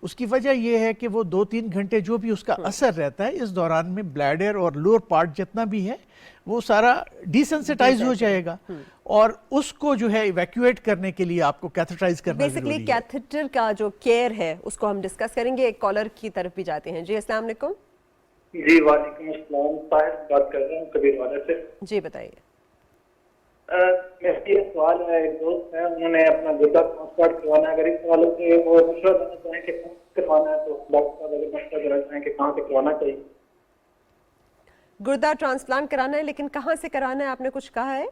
उसकी वजह यह है कि वो 2-3 घंटे जो भी उसका असर रहता है, इस दौरान में ब्लैडर और लोअर पार्ट जितना भी है वो सारा डिसेंसिटाइज हो जाएगा, और उसको जो है इवैक्यूएट करने के लिए आपको कैथेटराइज करना बेसिकली जरूरी है। कैथेटर का जो केयर है उसको हम डिस्कस करेंगे। एक कॉलर की तरफ भी जाते हैं। जी अस्सलाम वालेकुम। जी वालेकुम अस्सलाम, ताहिर बात कर रहा हूँ कबीरवाला से। जी बताइए। मेरा ये सवाल है, एक दोस्त है उन्होंने अपना गुर्दा ट्रांसप्लांट करवाना है, अगर इस सवालों से वो मशवरा देना चाहें कि कहाँ से करवाना है तो डॉक्टर साहब अगर मशवरा देना चाहें कि कहाँ से करवाना चाहिए। गुर्दा ट्रांसप्लांट कराना है, लेकिन कहाँ से कराना है आपने कुछ कहा है?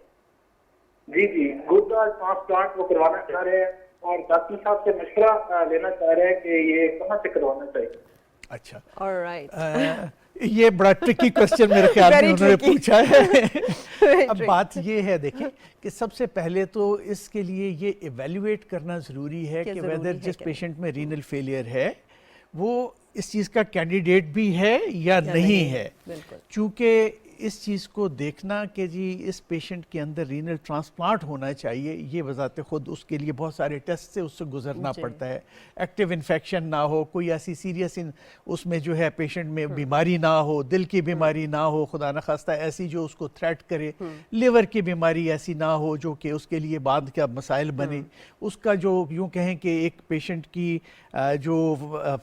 जी जी, गुर्दा ट्रांसप्लांट वो करवाना चाह रहे हैं और डॉक्टर साहब से मशवरा लेना चाह रहे हैं कि ये कहाँ से करवाना चाहिए। अच्छा, ऑलराइट। ये बड़ा ट्रिकी क्वेश्चन मेरे ख्याल में Very उन्होंने tricky. पूछा है। Very अब tricky. बात ये है, देखिए कि सबसे पहले तो इसके लिए ये इवेल्युएट करना ज़रूरी है क्या कि ज़रूरी वेदर है जिस क्या? पेशेंट में रीनल फेलियर है वो इस चीज़ का कैंडिडेट भी है या नहीं है। बिल्कुल। चूँकि इस चीज़ को देखना कि जी इस पेशेंट के अंदर रीनल ट्रांसप्लांट होना चाहिए, ये वजाते खुद उसके लिए बहुत सारे टेस्ट से उससे गुजरना जी। पड़ता है। एक्टिव इन्फेक्शन ना हो, कोई ऐसी सीरियस उसमें जो है पेशेंट में बीमारी ना हो, दिल की बीमारी ना हो, खुदा न खास्ता ऐसी जो उसको थ्रेट करे, लिवर की बीमारी ऐसी ना हो जो कि उसके लिए बाद का मसाइल बने। उसका जो यूँ कहें कि एक पेशेंट की जो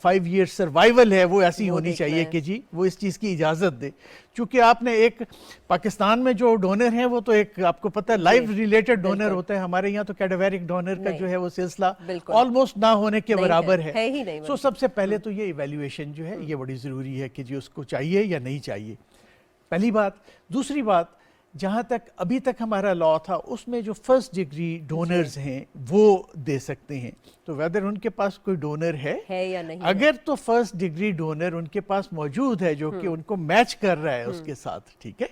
5 year सर्वाइवल है वो ऐसी वो होनी देखना चाहिए है। कि जी वो इस चीज़ की इजाज़त दे। चूँकि आपने एक पाकिस्तान में जो डोनर हैं वो तो एक आपको पता है लाइव रिलेटेड डोनर बिल्कुल। होता है, हमारे यहाँ तो कैडावेरिक डोनर का नहीं। जो है वो सिलसिला बिल्कुल। ऑलमोस्ट ना होने के नहीं बराबर है ही नहीं सो सबसे पहले तो ये इवैल्यूएशन जो है ये बड़ी ज़रूरी है कि जी उसको चाहिए या नहीं चाहिए, पहली बात। दूसरी बात, जहाँ तक अभी तक हमारा लॉ था उसमें जो फर्स्ट डिग्री डोनर्स हैं वो दे सकते हैं, तो वेदर उनके पास कोई डोनर है या नहीं अगर तो फर्स्ट डिग्री डोनर उनके पास मौजूद है जो कि उनको मैच कर रहा है उसके साथ, ठीक है,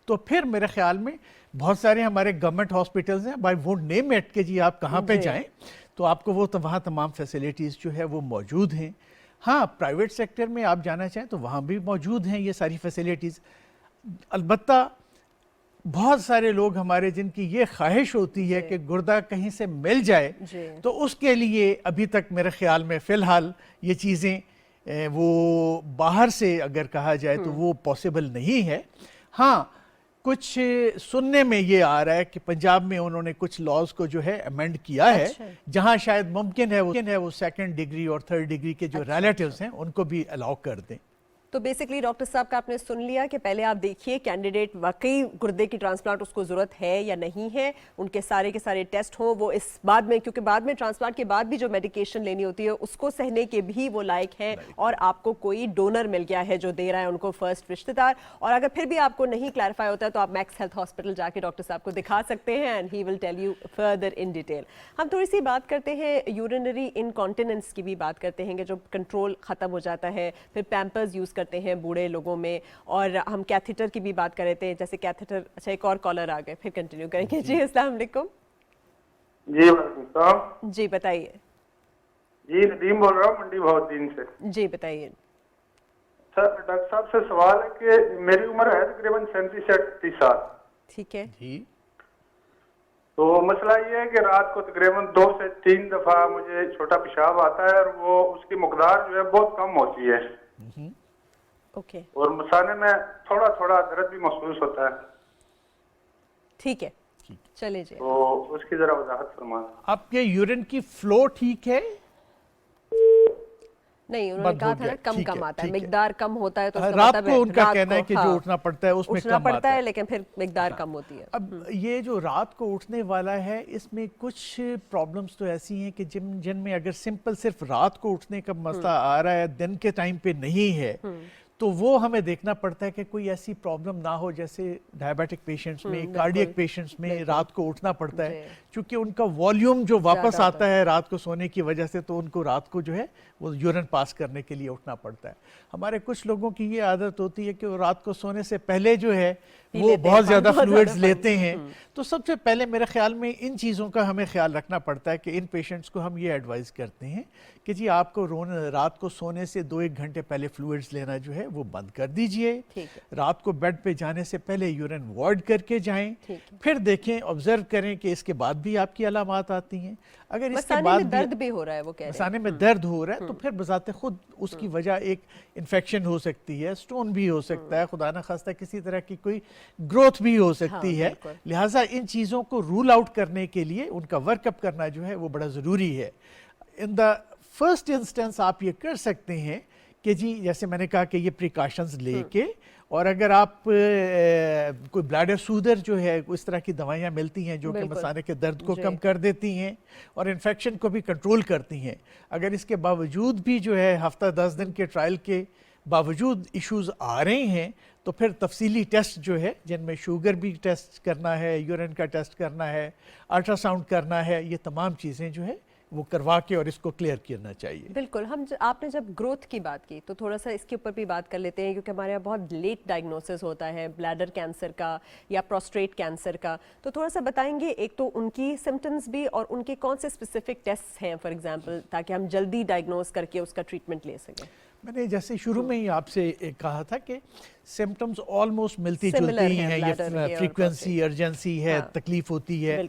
तो फिर मेरे ख्याल में बहुत सारे हमारे गवर्नमेंट हॉस्पिटल्स हैं, बाई वोंट नेम इट कि जी आप कहाँ पे जाएं, तो आपको वो तो वहाँ तमाम फैसिलिटीज़ जो है वो मौजूद हैं। हाँ, प्राइवेट सेक्टर में आप जाना चाहें तो वहाँ भी मौजूद हैं ये सारी फैसिलिटीज़। अलबत्ता बहुत सारे लोग हमारे जिनकी ये ख्वाहिश होती है कि गुर्दा कहीं से मिल जाए, तो उसके लिए अभी तक मेरे ख्याल में फ़िलहाल ये चीज़ें वो बाहर से अगर कहा जाए तो वो पॉसिबल नहीं है। हाँ, कुछ सुनने में ये आ रहा है कि पंजाब में उन्होंने कुछ लॉज को जो है अमेंड किया है, जहां शायद मुमकिन है वो सेकंड डिग्री और थर्ड डिग्री के जो रिलेटिव्स हैं उनको भी अलाउ कर दें। तो बेसिकली डॉक्टर साहब का आपने सुन लिया कि पहले आप देखिए कैंडिडेट वाकई गुर्दे की ट्रांसप्लांट उसको ज़रूरत है या नहीं है, उनके सारे के सारे टेस्ट हों, वो इस बाद में, क्योंकि बाद में ट्रांसप्लांट के बाद भी जो मेडिकेशन लेनी होती है उसको सहने के भी वो लायक है, और आपको कोई डोनर मिल गया है जो दे रहा है उनको फर्स्ट रिश्तेदार। और अगर फिर भी आपको नहीं क्लैरिफाई होता है तो आप मैक्स हेल्थ हॉस्पिटल जाके डॉक्टर साहब को दिखा सकते हैं and he will tell you further in detail. हम थोड़ी सी बात करते हैं यूरिनरी इनकॉन्टिनेंस की भी बात करते हैं कि जो कंट्रोल ख़त्म हो जाता है, फिर पैम्पर्स यूज़ करते हैं बूढ़े लोगों में, और हम कैथेटर की भी बात कर रहे थे, जैसे कैथेटर। अच्छा, एक और कॉलर आ गए, फिर कंटिन्यू करेंगे। जी अस्सलाम वालेकुम। जी वालेकुम। जी बताइए। जी नदीम बोल रहा हूँ मंडी भाउद्दीन से। जी बताइए। सर डॉक्टर साहब से सवाल है कि मेरी उम्र है तकरीबन 37 से 38 साल। ठीक है जी। तो मसला ये है कि रात को तकरीबन 2 से 3 दफा मुझे छोटा पेशाब आता है और वो उसकी मकदार जो है बहुत कम होती है। ओके। और मसाने में थोड़ा थोड़ा दर्द भी महसूस होता है। ठीक है, चले जी। तो उसकी जरा वजाहत फरमाना। आपके यूरिन की फ्लो ठीक है? नहीं, उन्होंने कहा था ना कम आता है, मिकदार कम होता है तो उसका रात मतलब को उनका कहना है कि हाँ, जो उठना पड़ता है उसमें उठना कम पड़ता आता है, है, लेकिन फिर मिकदार कम होती है। अब ये जो रात को उठने वाला है इसमें कुछ प्रॉब्लम्स तो ऐसी हैं कि जिनमें अगर सिंपल सिर्फ रात को उठने का मसला आ रहा है, दिन के टाइम पे नहीं है, तो वो हमें देखना पड़ता है कि कोई ऐसी प्रॉब्लम ना हो जैसे डायबिटिक पेशेंट्स में, कार्डियक पेशेंट्स में रात को उठना पड़ता है, क्योंकि उनका वॉल्यूम जो वापस आता है रात को सोने की वजह से, तो उनको रात को जो है वो यूरिन पास करने के लिए उठना पड़ता है। हमारे कुछ लोगों की ये आदत होती है कि वो रात को सोने से पहले जो है वो बहुत ज़्यादा फ्लूइड्स लेते हैं। तो सबसे पहले मेरे ख्याल में इन चीज़ों का हमें ख्याल रखना पड़ता है कि इन पेशेंट्स को हम ये एडवाइस करते हैं कि जी आपको रात को सोने से 2-1 घंटे पहले फ्लूइड्स लेना जो है वो बंद कर दीजिए। रात को बेड पे जाने से पहले यूरिन वॉइड करके जाएं, फिर देखें, ऑब्जर्व करें कि इसके बाद भी आपकी अलामात आती हैं। अगर इसके बाद दर्द भी हो रहा है, वो कह रहे हैं मसाने में दर्द हो रहा है, तो फिर बजाते खुद उसकी वजह एक इन्फेक्शन हो सकती है, स्टोन भी हो सकता है, खुदा न खास्ता किसी तरह की कोई ग्रोथ भी हो सकती है। लिहाजा इन चीज़ों को रूल आउट करने के लिए उनका वर्कअप करना जो है वो बड़ा ज़रूरी है। इन द फर्स्ट इंस्टेंस आप ये कर सकते हैं कि जी जैसे मैंने कहा कि ये प्रिकॉशंस लेके, और अगर आप कोई ब्लैडर सूदर जो है इस तरह की दवाइयाँ मिलती हैं जो कि मसाने के दर्द को कम कर देती हैं और इन्फेक्शन को भी कंट्रोल करती हैं। अगर इसके बावजूद भी जो है हफ्ता 10 दिन के ट्रायल के बावजूद इश्यूज आ रहे हैं, तो फिर तफसीली टेस्ट जो है जिनमें शुगर भी टेस्ट करना है, यूरिन का टेस्ट करना है, अल्ट्रासाउंड करना है, ये तमाम चीज़ें जो है वो करवा के और इसको क्लियर करना चाहिए। बिल्कुल। आपने जब ग्रोथ की बात की तो थोड़ा सा इसके ऊपर भी बात कर लेते हैं, क्योंकि हमारे यहाँ बहुत लेट डायग्नोसिस होता है ब्लैडर कैंसर का या प्रोस्टेट कैंसर का, तो थोड़ा सा बताएंगे एक तो उनकी सिम्टम्स भी और उनके कौन से स्पेसिफिक टेस्ट हैं फॉर एग्जांपल, ताकि हम जल्दी डायग्नोस करके उसका ट्रीटमेंट ले सकें। मैंने जैसे शुरू में ही आपसे कहा था कि सिम्टम्स ऑलमोस्ट मिलती जुलती हैं, ये फ्रीक्वेंसी, अर्जेंसी है, तकलीफ होती है,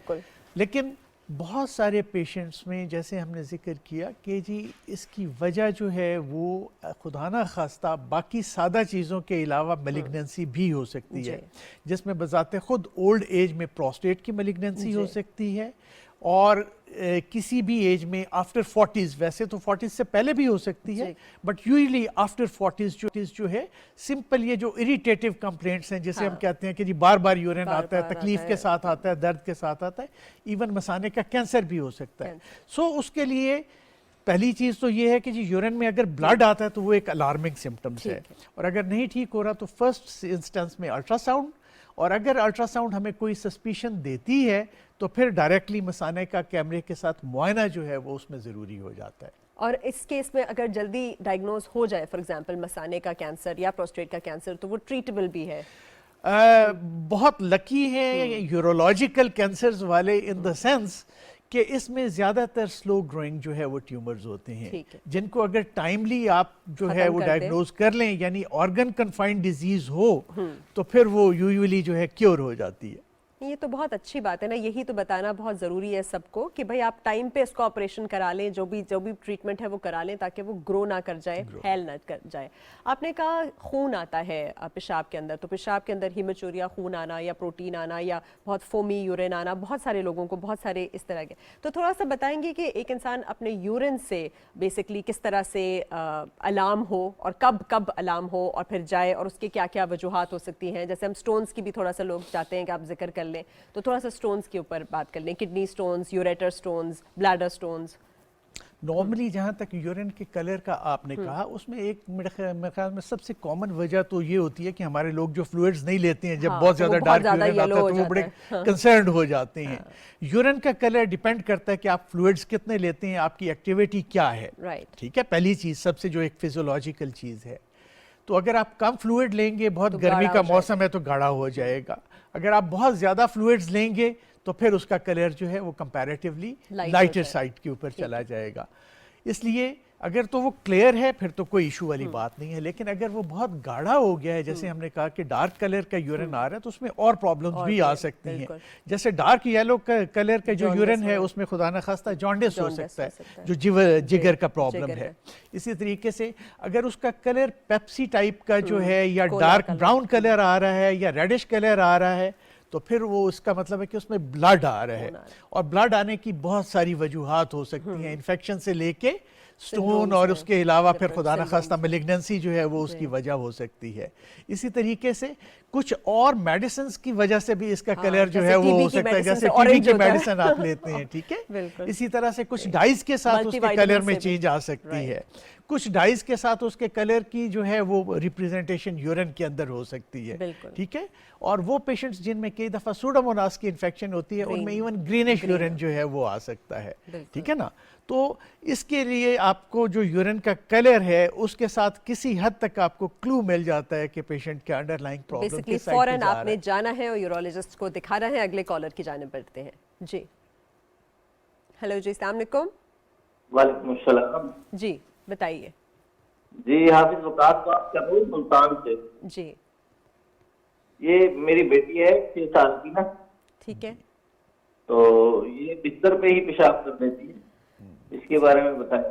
लेकिन बहुत सारे पेशेंट्स में जैसे हमने जिक्र किया कि जी इसकी वजह जो है वो खुदा ना खास्ता बाकी सादा चीज़ों के अलावा मैलिग्नेंसी भी हो सकती है, जिसमें बजाते खुद ओल्ड एज में प्रोस्टेट की मैलिग्नेंसी हो सकती है, और किसी भी एज में आफ्टर 40s, वैसे तो 40s से पहले भी हो सकती है, बट यूजली आफ्टर 40s जो है सिंपल ये जो इरिटेटिव कंप्लेंट्स हैं, जैसे हम कहते हैं कि जी बार बार यूरिन आता है, तकलीफ के साथ आता है, दर्द के साथ आता है, इवन मसाने का कैंसर भी हो सकता है। सो उसके लिए पहली चीज़ तो ये है कि जी यूरिन में अगर ब्लड आता है तो वो एक अलार्मिंग सिम्टम्स है, और अगर नहीं ठीक हो रहा तो फर्स्ट इंस्टेंस में अल्ट्रासाउंड, और अगर अल्ट्रासाउंड हमें कोई सस्पिशन देती है तो फिर डायरेक्टली मसाने का कैमरे के साथ मुआयना जो है वो उसमें ज़रूरी हो जाता है। और इस केस में अगर जल्दी डायग्नोज हो जाए, फॉर एग्जांपल मसाने का कैंसर या प्रोस्टेट का कैंसर, तो वो ट्रीटेबल भी है? बहुत लकी हैं यूरोलॉजिकल कैंसर्स वाले इन द सेंस कि इसमें ज़्यादातर स्लो ग्रोइंग जो है वो ट्यूमर्स होते हैं, जिनको अगर टाइमली आप जो है वो डायग्नोज कर लें, यानी ऑर्गन कन्फाइंड डिजीज हो, तो फिर वो यूजुअली जो है क्योर हो जाती है। ये तो बहुत अच्छी बात है ना, यही तो बताना बहुत ज़रूरी है सबको कि भाई आप टाइम पे इसको ऑपरेशन करा लें, जो भी ट्रीटमेंट है वो करा लें, ताकि वो ग्रो ना कर जाए, फैल ना कर जाए। आपने कहा खून आता है पेशाब के अंदर, तो पेशाब के अंदर हीमोचूरिया, खून आना या प्रोटीन आना या बहुत फोमी यूरिन आना, बहुत सारे लोगों को बहुत सारे इस तरह के, तो थोड़ा सा बताएंगे कि एक इंसान अपने यूरिन से बेसिकली किस तरह से अलार्म हो और कब कब अलार्म हो और फिर जाए, और उसके क्या क्या वजूहात हो सकती हैं। जैसे हम स्टोन्स की भी थोड़ा सा लोग चाहते हैं कि आप जिक्र कर लें, तो थोड़ा सा स्टोन्स के ऊपर बात कर लें, kidney stones, ureter stones, bladder stones. Normally जहाँ तक यूरिन के कलर का आपने कहा, उसमें एक मेरे ख्याल में सबसे कॉमन वजह तो ये होती है कि हमारे लोग जो फ्लूइड्स नहीं लेते हैं, जब बहुत ज़्यादा डार्क यूरिन आता है तो वो बड़े कंसर्न्ड हो जाते हैं। यूरिन का कलर डिपेंड करता है कि आप फ्लूइड्स कितने लेते हैं, आपकी एक्टिविटी क्या है, ठीक है, पहली चीज़ सबसे जो एक फिजियोलॉजिकल चीज़ है। तो अगर आप कम फ्लूइड लेंगे, बहुत गर्मी का मौसम है तो गाढ़ा हो जाएगा। अगर आप बहुत ज़्यादा फ्लूइड्स लेंगे तो फिर उसका कलर जो है वो कंपैरेटिवली लाइटर साइड के ऊपर चला जाएगा। इसलिए अगर तो वो क्लियर है फिर तो कोई इशू वाली बात नहीं है, लेकिन अगर वो बहुत गाढ़ा हो गया है, जैसे हमने कहा कि डार्क कलर का यूरिन आ रहा है, तो उसमें और प्रॉब्लम्स भी आ सकती हैं। जैसे डार्क येलो कलर का जो यूरिन है उसमें खुदा न खास्ता जॉन्डिस हो सकता है, जो जिगर का प्रॉब्लम है। इसी तरीके से अगर उसका कलर पेप्सी टाइप का जो है या डार्क ब्राउन कलर आ रहा है या रेडिश कलर आ रहा है, तो फिर वो उसका मतलब है कि उसमें ब्लड आ रहा है, और ब्लड आने की बहुत सारी वजूहात हो सकती हैं, इन्फेक्शन से लेके स्टोन और उसके अलावा फिर खुदा न खास्ता मैलिग्नेंसी जो है वो उसकी वजह हो सकती है। इसी तरीके से कुछ और मेडिसिन की वजह से भी इसका कलर जो है वो हो सकता है, जैसे टीबी की मेडिसिन आप लेते हैं, ठीक है। इसी तरह से कुछ डाइज के साथ उसके कलर में चेंज आ सकती है, कुछ डाइज के साथ उसके कलर की जो है वो रिप्रेजेंटेशन यूरिन के अंदर हो सकती है, ठीक है। और वो पेशेंट्स जिनमें कई दफ़ा सूडोमोनास की इन्फेक्शन होती है, उनमें इवन ग्रीनिश यूरिन जो है वो आ सकता है, ठीक है ना। तो इसके लिए आपको जो यूरिन का कलर है उसके साथ किसी हद तक आपको क्लू मिल जाता है कि पेशेंट के अंडरलाइंग प्रॉब्लम के साथ फौरन आपने जाना है और यूरोलॉजिस्ट को दिखाना है। अगले कॉलर की जानिब बढ़ते हैं। जी, हेलो जी, अस्सलाम वालेकुम। वालेकुम अस्सलाम जी, बताइए। जी, हाफिज वकास बात कर रहा हूँ सुल्तान से। जी, ये मेरी बेटी है 6 साल की ना, ठीक है। तो ये बिस्तर पे ही पेशाब कर देती है, इसके बारे में बताएं।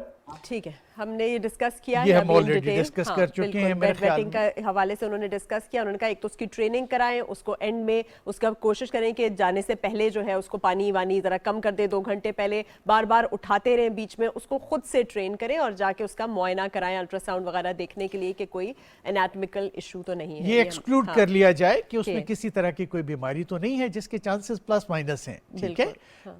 ठीक है, हमने ये डिस्कस किया ये है, हम ऑलरेडी डिस्कस कर चुके हैं मेरे ख्याल में। का हवाले से उन्होंने डिस्कस किया। उन्होंने कहा एक तो उसकी ट्रेनिंग कराएं, उसको एंड में उसका कोशिश करें कि जाने से पहले जो है उसको पानी वानी जरा कम कर दे, 2 घंटे पहले बार बार उठाते रहें, बीच में उसको खुद से ट्रेन करें और जाके उसका मुआयना कराएं, अल्ट्रासाउंड वगैरह देखने के लिए कि कोई एनाटॉमिकल इशू तो नहीं है। ये एक्सक्लूड कर लिया जाए कि उसमें किसी तरह की कोई बीमारी तो नहीं है, जिसके चांसेस प्लस माइनस हैं, ठीक है।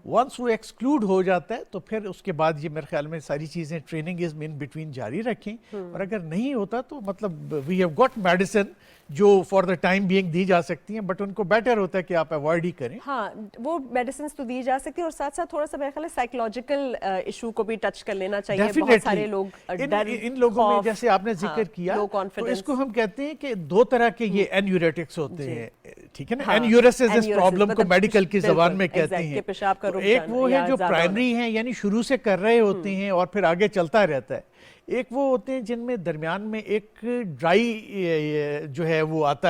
वंस वो एक्सक्लूड हो जाता है तो फिर उसके बाद ये मेरे ख्याल में सारी चीजें ट्रेनिंग इज इन बिटवीन जारी रखें, और अगर नहीं होता तो मतलब वी हैव गॉट मेडिसिन जो फॉर द टाइम बीइंग दी जा सकती हैं, बट उनको बेटर होता है कि आप अवॉइड ही करें। हाँ, वो मेडिसिन तो दी जा सकती है, और साथ साथ थोड़ा सा मेरे ख्याल है साइकोलॉजिकल इशू को भी टच कर लेना चाहिए। बहुत सारे लोग इन लोगों में जैसे आपने जिक्र किया, तो इसको हम कहते हैं कि 2 तरह के ये एन्यूरेटिक्स होते हैं, ठीक है ना। एन्यूरेसिस इस प्रॉब्लम को मेडिकल की जबान में कहते हैं। एक वो है जो प्राइमरी है, यानी शुरू से कर रहे होते हैं और फिर आगे चलता रहता है। एक वो होते हैं जिनमें दरमियान में एक ड्राई जो है वो आता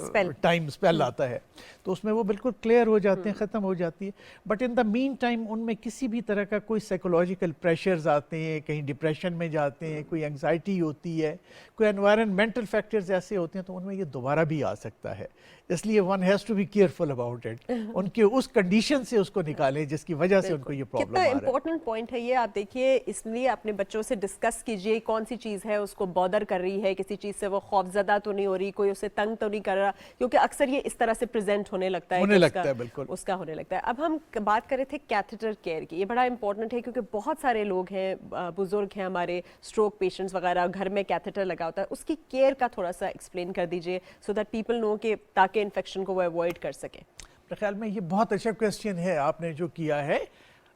Spell. है, टाइम स्पेल आता है, तो उसमें वो बिल्कुल क्लियर हो जाते हैं, ख़त्म हो जाती है। But in the mean time उनमें किसी भी तरह का कोई साइकोलॉजिकल प्रेशर्स आते हैं, कहीं डिप्रेशन में जाते हैं, कोई एंग्जाइटी होती है, कोई एनवायरनमेंटल फैक्टर्स ऐसे होते हैं, तो उनमें ये दोबारा भी आ सकता है। इसलिए one has to be careful about it, उनके उस कंडीशन से उसको निकालें जिसकी वजह से उनको ये प्रॉब्लम कितना आ रहा है। इंपॉर्टेंट पॉइंट है ये, आप देखिए, इसलिए अपने बच्चों से डिस्कस कीजिए कौन सी चीज़ है उसको बॉदर कर रही है, किसी चीज़ से वो खौफजदा तो नहीं हो रही, कोई उसे तंग तो नहीं कर रहा, क्योंकि अक्सर ये इस तरह से प्रेजेंट होने लगता है, होने लगता है, बिल्कुल उसका होने लगता है। अब हम बात कर रहे थे कैथेटर केयर की, ये बड़ा इंपॉर्टेंट है क्योंकि बहुत सारे लोग हैं, बुजुर्ग हैं हमारे, स्ट्रोक पेशेंट्स वगैरह, घर में कैथेटर लगा होता है, उसकी केयर का थोड़ा सा एक्सप्लेन कर दीजिए सो दैट पीपल नो कि ताकि इन्फेक्शन को वो अवॉइड कर सकें। मेरे ख्याल में ये बहुत अच्छा क्वेश्चन है आपने जो किया है।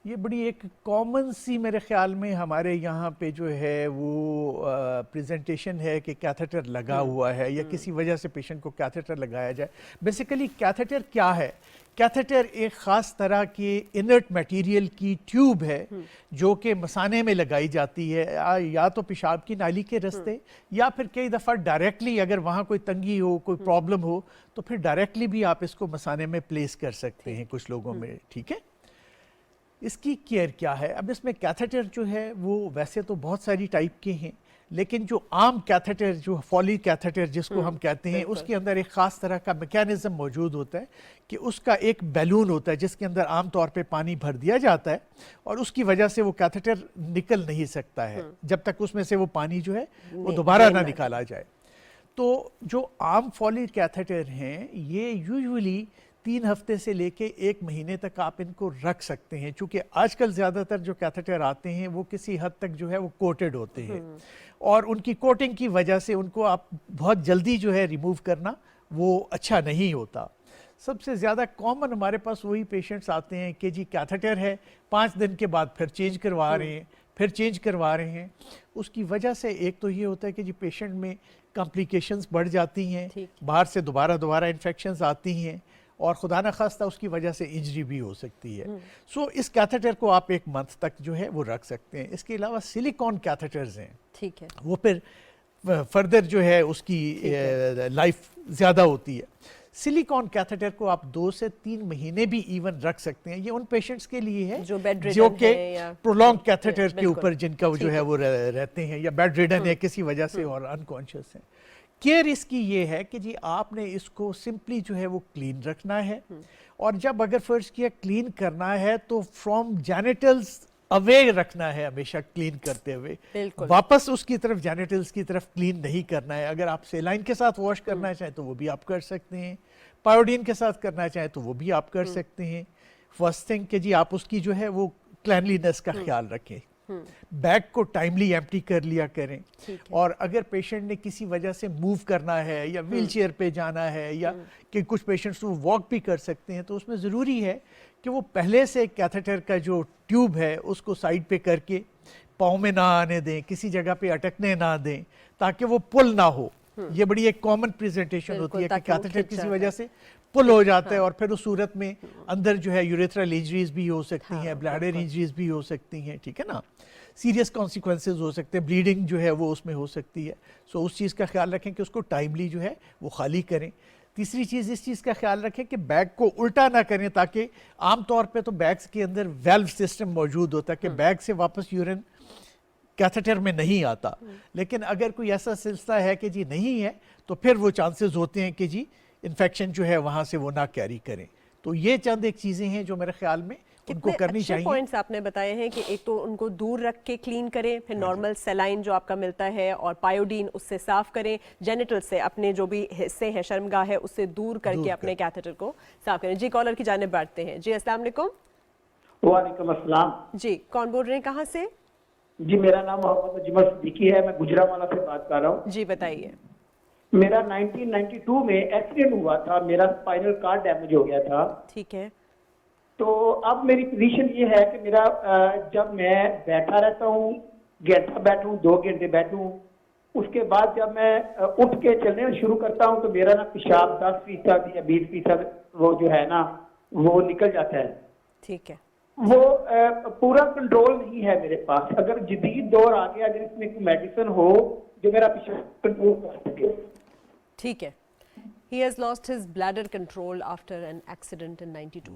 ये बड़ी एक कॉमन सी मेरे ख्याल में हमारे यहाँ पे जो है वो प्रेजेंटेशन है कि कैथेटर लगा हुआ है या किसी वजह से पेशेंट को कैथेटर लगाया जाए। बेसिकली कैथेटर क्या है? कैथेटर एक ख़ास तरह की इनर्ट मटेरियल की ट्यूब है जो कि मसाने में लगाई जाती है, या तो पेशाब की नाली के रास्ते या फिर कई दफ़ा डायरेक्टली, अगर वहाँ कोई तंगी हो, कोई प्रॉब्लम हो, तो फिर डायरेक्टली भी आप इसको मसाने में प्लेस कर सकते हैं कुछ लोगों में, ठीक है। इसकी केयर क्या है? अब इसमें कैथेटर जो है वो वैसे तो बहुत सारी टाइप के हैं, लेकिन जो आम कैथेटर, जो फॉली कैथेटर जिसको हम कहते हैं, उसके अंदर एक ख़ास तरह का मैकेनिज्म मौजूद होता है कि उसका एक बैलून होता है जिसके अंदर आम तौर पे पानी भर दिया जाता है और उसकी वजह से वो कैथेटर निकल नहीं सकता है जब तक उसमें से वो पानी जो है वो दोबारा ना निकाला जाए। तो जो आम फॉली कैथेटर हैं ये यूजुअली 3 हफ्ते से लेके 1 महीने तक आप इनको रख सकते हैं, क्योंकि आजकल ज़्यादातर जो कैथेटर आते हैं वो किसी हद तक जो है वो कोटेड होते हैं और उनकी कोटिंग की वजह से उनको आप बहुत जल्दी जो है रिमूव करना वो अच्छा नहीं होता। सबसे ज़्यादा कॉमन हमारे पास वही पेशेंट्स आते हैं कि जी कैथेटर है, 5 दिन के बाद फिर चेंज करवा रहे हैं, फिर चेंज करवा रहे हैं। उसकी वजह से एक तो ये होता है कि जी पेशेंट में कॉम्प्लिकेशंस बढ़ जाती हैं, बाहर से दोबारा इन्फेक्शंस आती हैं और खुदा न खास्ता उसकी वजह से इंजरी भी हो सकती है। सो इस कैथेटर को आप 1 मंथ तक जो है वो रख सकते हैं। इसके अलावा सिलिकॉन कैथेटर्स हैं, ठीक है, वो फिर फर्दर जो है उसकी लाइफ ज़्यादा होती है। सिलिकॉन कैथेटर को आप 2 से 3 महीने भी इवन रख सकते हैं। ये उन पेशेंट्स के लिए है जो बेड जो कि या प्रोलॉन्ग कैथेटर के ऊपर जिनका जो है वो रहते हैं या बेड रिडन है किसी वजह से और अनकॉन्शियस हैं। केयर इसकी ये है कि जी आपने इसको सिंपली जो है वो क्लीन रखना है और जब अगर फर्स्ट किया क्लीन करना है तो फ्रॉम जेनिटल्स अवे रखना है, हमेशा क्लीन करते हुए, वापस उसकी तरफ जेनिटल्स की तरफ क्लीन नहीं करना है। अगर आप सेलाइन के साथ वॉश करना चाहें तो वो भी आप कर सकते हैं, पायोडीन के साथ करना चाहें तो वो भी आप कर सकते हैं। फर्स्ट थिंग कि जी आप उसकी जो है वो क्लैनलीनेस का ख्याल रखें, बैग को टाइमली एम्प्टी कर लिया करें और अगर पेशेंट ने किसी वजह से मूव करना है या व्हील चेयर पे जाना है या कि कुछ पेशेंट्स वो वॉक भी कर सकते हैं तो उसमें ज़रूरी है कि वो पहले से कैथेटर का जो ट्यूब है उसको साइड पे करके पाँव में ना आने दें, किसी जगह पे अटकने ना दें ताकि वो पुल ना हो। ये बड़ी एक कॉमन प्रेजेंटेशन होती है कि कैथेटर किसी वजह से पुल हो जाता है और फिर उस सूरत में अंदर जो है यूरेथ्रल इंजरीज भी हो सकती हैं, ब्लैडर इंजरीज भी हो सकती हैं, ठीक है ना, सीरियस कॉन्सिक्वेंसेज हो सकते हैं, ब्लीडिंग जो है वो उसमें हो सकती है। सो उस चीज़ का ख्याल रखें कि उसको टाइमली जो है वो खाली करें। तीसरी चीज़ इस चीज़ का ख्याल रखें कि बैग को उल्टा ना करें, ताकि आमतौर पे तो बैग्स के अंदर वेल्व सिस्टम मौजूद होता है कि बैग से वापस यूरिन कैथेटर में नहीं आता, लेकिन अगर कोई ऐसा सिलसिला है कि जी नहीं है तो फिर वो चांसेस होते हैं कि जी इन्फेक्शन जो है वहाँ से वो ना कैरी करें। तो ये चंद एक चीज़ें हैं जो मेरे ख्याल में उनको करनी चाहिए। पॉइंट्स आपने बताए हैं कि एक तो उनको दूर रख के क्लीन करें, फिर नॉर्मल सेलाइन जो आपका मिलता है और पायोडीन उससे साफ करें, जेनिटल से अपने जो भी हिस्से हैं शर्मगाह है उससे दूर करके अपने कैथेटर को साफ करें। जी कॉलर की जानिब बढ़ते हैं। जी अस्सलाम वालेकुम। वालेकुम अस्सलाम। जी कौन बोल रहे हैं, कहाँ से? जी मेरा नाम मोहम्मद अजमल सिद्दीकी है, मैं गुजरावाला से बात कर रहा हूँ। जी बताइए। मेरा 1992 में एक्सीडेंट हुआ था, मेरा स्पाइनल कार्ड डैमेज हो गया था। ठीक है। तो अब मेरी पोजीशन ये है कि मेरा जब मैं बैठा रहता हूँ, घंटा बैठूं, 2 घंटे बैठूं, उसके बाद जब मैं उठ के चलने शुरू करता हूँ तो मेरा ना पेशाब 10% या 20% वो जो है ना वो निकल जाता है। ठीक है। वो पूरा कंट्रोल नहीं है मेरे पास। अगर जदीद दौर आ गया, अगर इसमें कोई मेडिसिन हो जो मेरा पेशाब कंट्रोल कर सके। ठीक है. He has lost his bladder control after an accident in 92.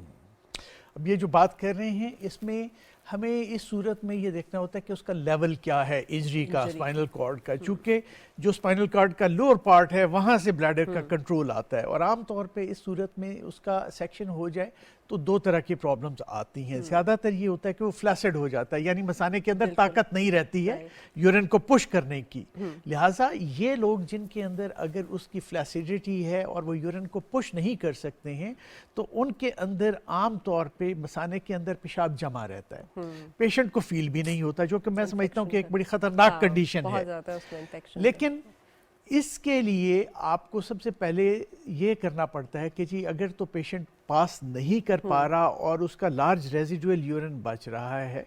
अब ये जो बात कर रहे हैं इसमें हमें इस सूरत में ये देखना होता है कि उसका लेवल क्या है इंजरी का, स्पाइनल कॉर्ड का, चूँकि जो स्पाइनल कॉर्ड का लोअर पार्ट है वहाँ से ब्लैडर का कंट्रोल आता है, और आम तौर पे इस सूरत में उसका सेक्शन हो जाए तो दो तरह की प्रॉब्लम्स आती हैं. ज़्यादातर ये होता है कि वो फ्लैसिड हो जाता है, यानी मसाने के अंदर ताकत नहीं रहती है यूरिन को पुश करने की. लिहाजा ये लोग जिनके अंदर अगर उसकी फ्लैसिडिटी है और वो यूरिन को पुश नहीं कर सकते हैं तो उनके अंदर आम तौर पे मसाने के अंदर पेशाब जमा रहता है. पेशेंट को फील भी नहीं होता, जो कि मैं समझता हूँ कि एक बड़ी ख़तरनाक कंडीशन है. लेकिन इसके लिए आपको सबसे पहले ये करना पड़ता है कि जी अगर तो पेशेंट पास नहीं कर पा रहा और उसका लार्ज रेजिडुअल यूरिन बच रहा है